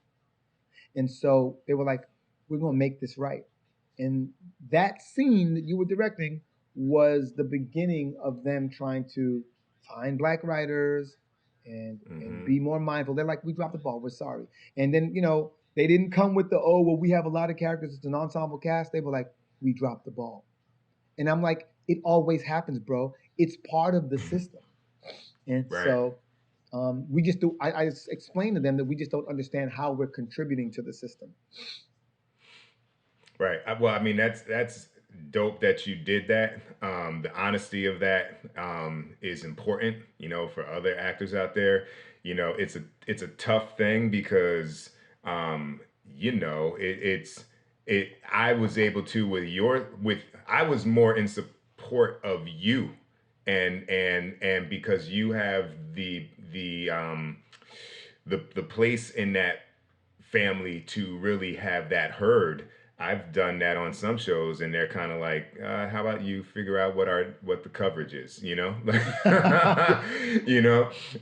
And so they were like, we're going to make this right. And that scene that you were directing was the beginning of them trying to find black writers and be more mindful. They're like, we dropped the ball, we're sorry. And then, they didn't come with we have a lot of characters, it's an ensemble cast. They were like, we dropped the ball. And I'm like, it always happens, bro. It's part of the system. And so we just do, I explained to them that we just don't understand how we're contributing to the system. Right. Well, I mean, that's dope that you did that. The honesty of that is important, for other actors out there. It's a tough thing because, I was able to I was more in support of you, and because you have the place in that family to really have that heard. I've done that on some shows, and they're kind of like, "How about you figure out what the coverage is?"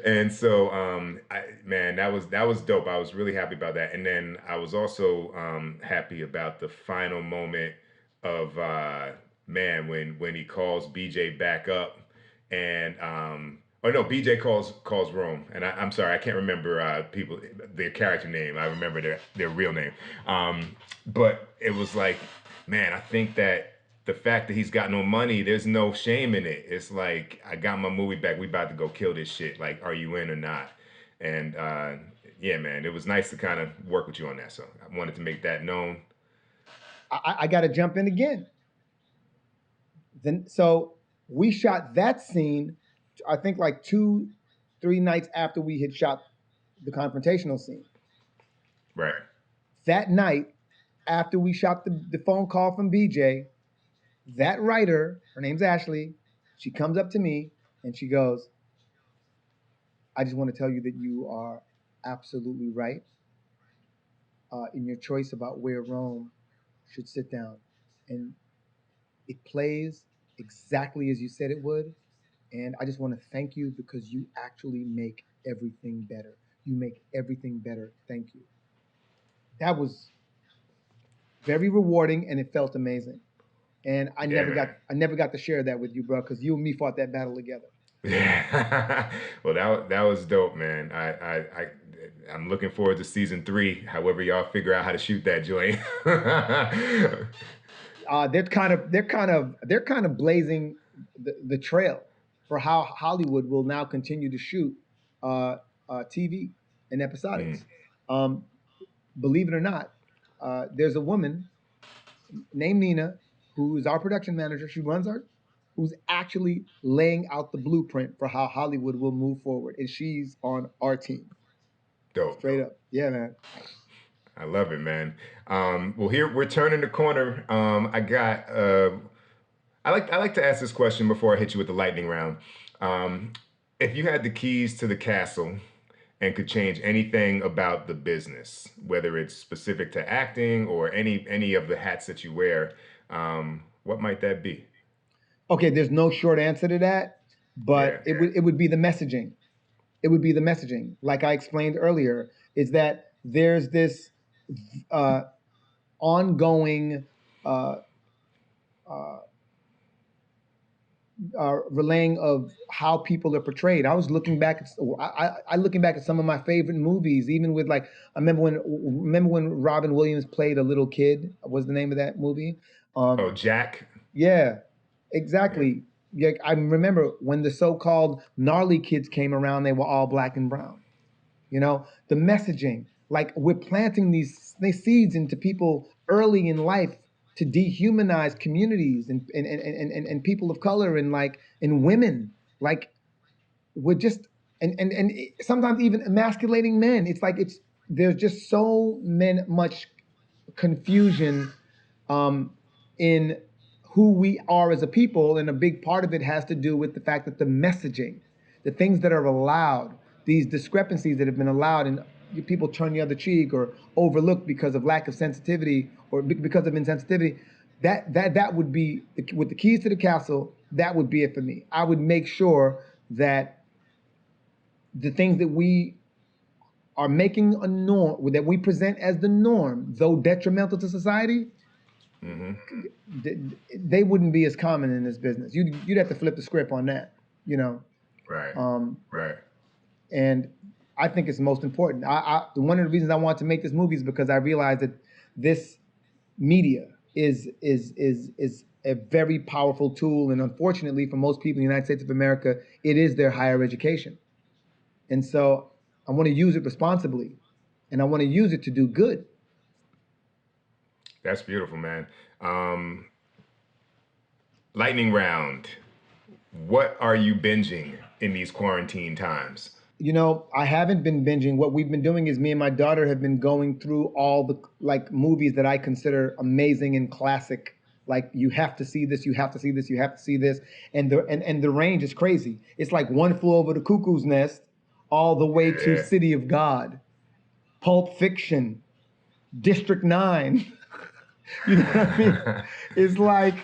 And so, that was dope. I was really happy about that, and then I was also happy about the final moment of when he calls BJ back up, and BJ calls Rome, and I'm sorry, I can't remember their character name. I remember their real name. But it was like, man, I think that the fact that he's got no money, there's no shame in it. It's like, I got my movie back. We about to go kill this shit. Like, are you in or not? And man, it was nice to kind of work with you on that. So I wanted to make that known. I got to jump in again. So we shot that scene, I think like 2-3 nights after we had shot the confrontational scene. Right. That night, after we shot the phone call from BJ, that writer, her name's Ashley, she comes up to me and she goes, I just want to tell you that you are absolutely right in your choice about where Rome should sit down. And it plays exactly as you said it would. And I just want to thank you because you actually make everything better. You make everything better. Thank you. That was very rewarding, and it felt amazing. And I never got to share that with you, bro, because you and me fought that battle together. Yeah. Well, that was dope, man. I'm looking forward to season 3. However, y'all figure out how to shoot that joint. They're kind of blazing the trail for how Hollywood will now continue to shoot uh, TV and episodics. Mm, Um, Believe it or not, there's a woman named Nina who is our production manager. She runs our, who's actually laying out the blueprint for how Hollywood will move forward, and she's on our team. dope. Straight up, yeah, man. I love it, man. Well, here we're turning the corner. I like to ask this question before I hit you with the lightning round. Um, if you had the keys to the castle and could change anything about the business, whether it's specific to acting or any of the hats that you wear, what might that be? Okay, there's no short answer to that, Yeah. but it would be the messaging. It would be the messaging. Like I explained earlier, is that there's this uh, ongoing uh, uh, relaying of how people are portrayed. I was looking back at I looking back at some of my favorite movies, even with like I remember when Robin Williams played a little kid. What was the name of that movie? Oh, Um, Jack. yeah, Yeah. exactly. Yeah, I remember when the so-called gnarly kids came around. They were all black and brown. The messaging, like we're planting these seeds into people early in life to dehumanize communities and people of color and like and women. Like we're just and sometimes even emasculating men. It's like it's there's just so much confusion um, in who we are as a people, and a big part of it has to do with the fact that the messaging, the things that are allowed, these discrepancies that have been allowed, and people turn the other cheek or overlook because of lack of sensitivity or because of insensitivity. That would be with the keys to the castle. That would be it for me. I would make sure that the things that we are making a norm, that we present as the norm, though detrimental to society, Hmm. they wouldn't be as common in this business. You'd have to flip the script on that, you know. Right. Um, Right. and I think it's most important. One of the reasons I want to make this movie is because I realized that this media is a very powerful tool, and unfortunately for most people in the United States of America, it is their higher education. And so I want to use it responsibly, and I want to use it to do good. That's beautiful, man. Um, Lightning round. What are you binging in these quarantine times? I haven't been binging. What we've been doing is me and my daughter have been going through all the like movies that I consider amazing and classic. Like you have to see this, you have to see this, you have to see this, and the range is crazy. It's like One Flew Over the Cuckoo's Nest, all the way to Yeah. City of God, Pulp Fiction, District 9. You know what I mean? It's like,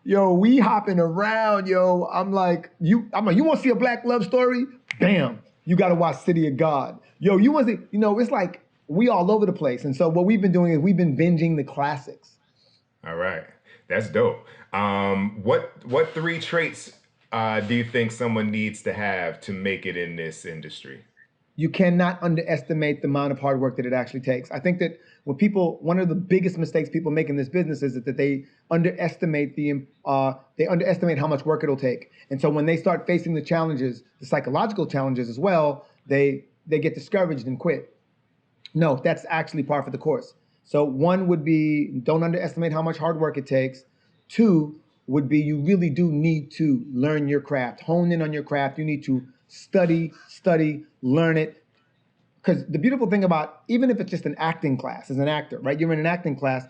yo, we hopping around, yo. I'm like, you want to see a black love story? Bam, you got to watch City of God. Yo, you want to, it's like we all over the place. And so what we've been doing is we've been binging the classics. All right. That's dope. What 3 traits do you think someone needs to have to make it in this industry? You cannot underestimate the amount of hard work that it actually takes. I think that one of the biggest mistakes people make in this business is that they underestimate they underestimate how much work it'll take. And so when they start facing the challenges, the psychological challenges as well, they get discouraged and quit. No, that's actually par for the course. So one would be don't underestimate how much hard work it takes. 2 would be you really do need to learn your craft, hone in on your craft. You need to study, learn it. Because the beautiful thing about, even if it's just an acting class, as an actor, right? You're in an acting class.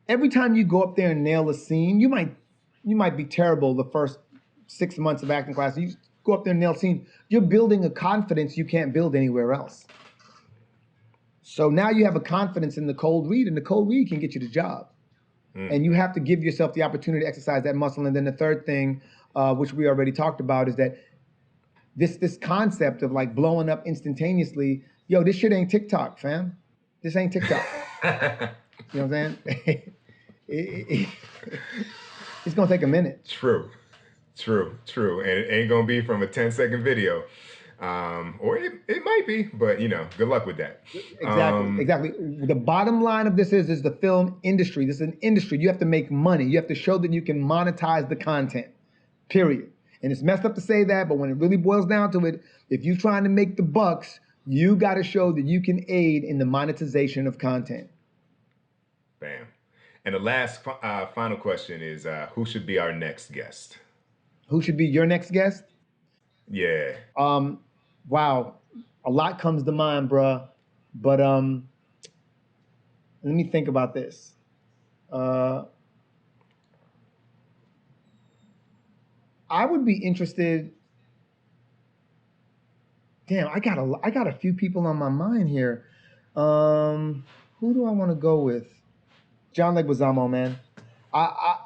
Every time you go up there and nail a scene, you might be terrible the first 6 months of acting class. You go up there and nail a scene. You're building a confidence you can't build anywhere else. So now you have a confidence in the cold read, and the cold read can get you the job. And you have to give yourself the opportunity to exercise that muscle. And then the third thing, which we already talked about, is that this concept of like blowing up instantaneously. Yo, this shit ain't TikTok, fam. This ain't TikTok. You know what I'm saying? It's gonna take a minute. True. True. And it ain't gonna be from a 10-second video. Or it might be, but good luck with that. Exactly. The bottom line of this is the film industry. This is an industry. You have to make money. You have to show that you can monetize the content, period. And it's messed up to say that, but when it really boils down to it, if you're trying to make the bucks, you got to show that you can aid in the monetization of content. Bam. And the last final question is, who should be our next guest? Who should be your next guest? Yeah. Wow. A lot comes to mind, bruh. But let me think about this. I would be interested. Damn, I got a few people on my mind here. Who do I want to go with? John Leguizamo, man.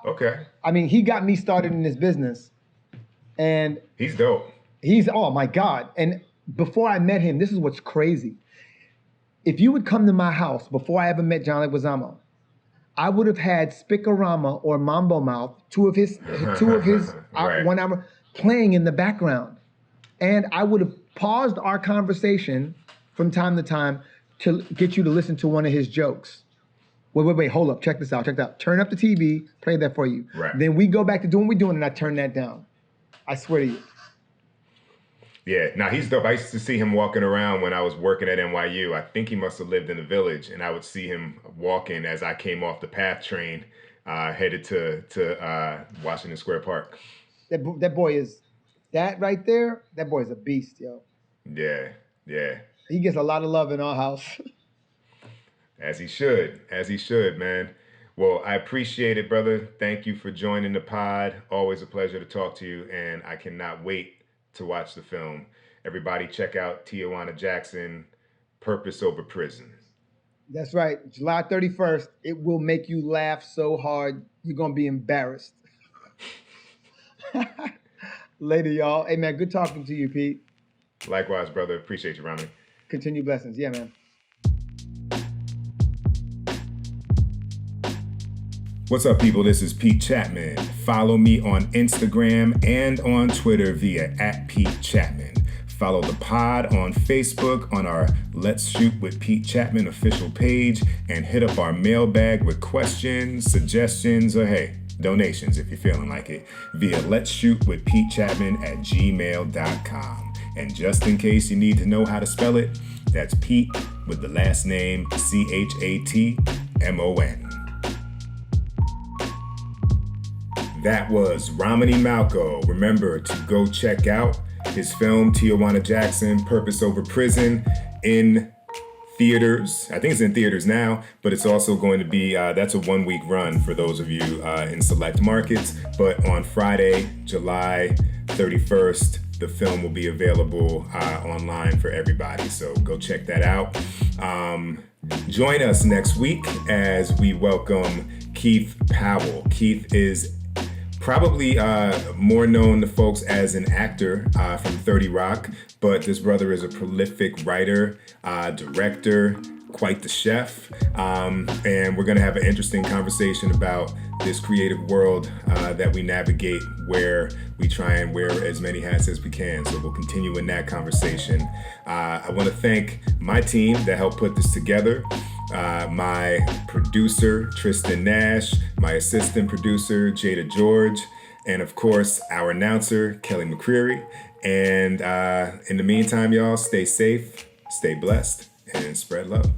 Okay. I mean, he got me started in this business, and he's dope. Oh my God. And before I met him, this is what's crazy. If you would come to my house before I ever met John Leguizamo, I would have had Spikorama or Mambo Mouth, two of his right. 1 hour playing in the background. And I would have paused our conversation from time to time to get you to listen to one of his jokes. Wait, hold up, check this out. Turn up the TV, play that for you. Right. Then we go back to doing what we're doing and I turn that down. I swear to you. Yeah, now he's dope. I used to see him walking around when I was working at NYU. I think he must have lived in the Village, and I would see him walking as I came off the PATH train, headed to Washington Square Park. That boy is, that right there, that boy is a beast, yo. Yeah. He gets a lot of love in our house. As he should, man. Well, I appreciate it, brother. Thank you for joining the pod. Always a pleasure to talk to you, and I cannot wait to watch the film. Everybody check out Tijuana Jackson, Purpose Over Prison. That's right. July 31st. It will make you laugh so hard, you're going to be embarrassed. Later, y'all. Hey, man, good talking to you, Pete. Likewise, brother. Appreciate you, Romany. Continue blessings. Yeah, man. What's up, people? This is Pete Chatmon. Follow me on Instagram and on Twitter via @PeteChatmon. Follow the pod on Facebook on our Let's Shoot with Pete Chatmon official page, and hit up our mailbag with questions, suggestions, or hey, donations if you're feeling like it via Let's Shoot with Pete Chatmon @gmail.com. And just in case you need to know how to spell it, that's Pete with the last name Chatmon. That was Romany Malco. Remember to go check out his film, Tijuana Jackson, Purpose Over Prison, in theaters. I think it's in theaters now, but it's also going to be, that's a 1-week run for those of you in select markets. But on Friday, July 31st, the film will be available online for everybody. So go check that out. Join us next week as we welcome Keith Powell. Keith is probably more known to folks as an actor from 30 Rock, but this brother is a prolific writer, director, quite the chef, and we're going to have an interesting conversation about this creative world that we navigate, where we try and wear as many hats as we can. So we'll continue in that conversation. I want to thank my team that helped put this together. My producer, Tristan Nash, my assistant producer, Jada George, and of course, our announcer, Kelly McCreary. And in the meantime, y'all, stay safe, stay blessed, and spread love.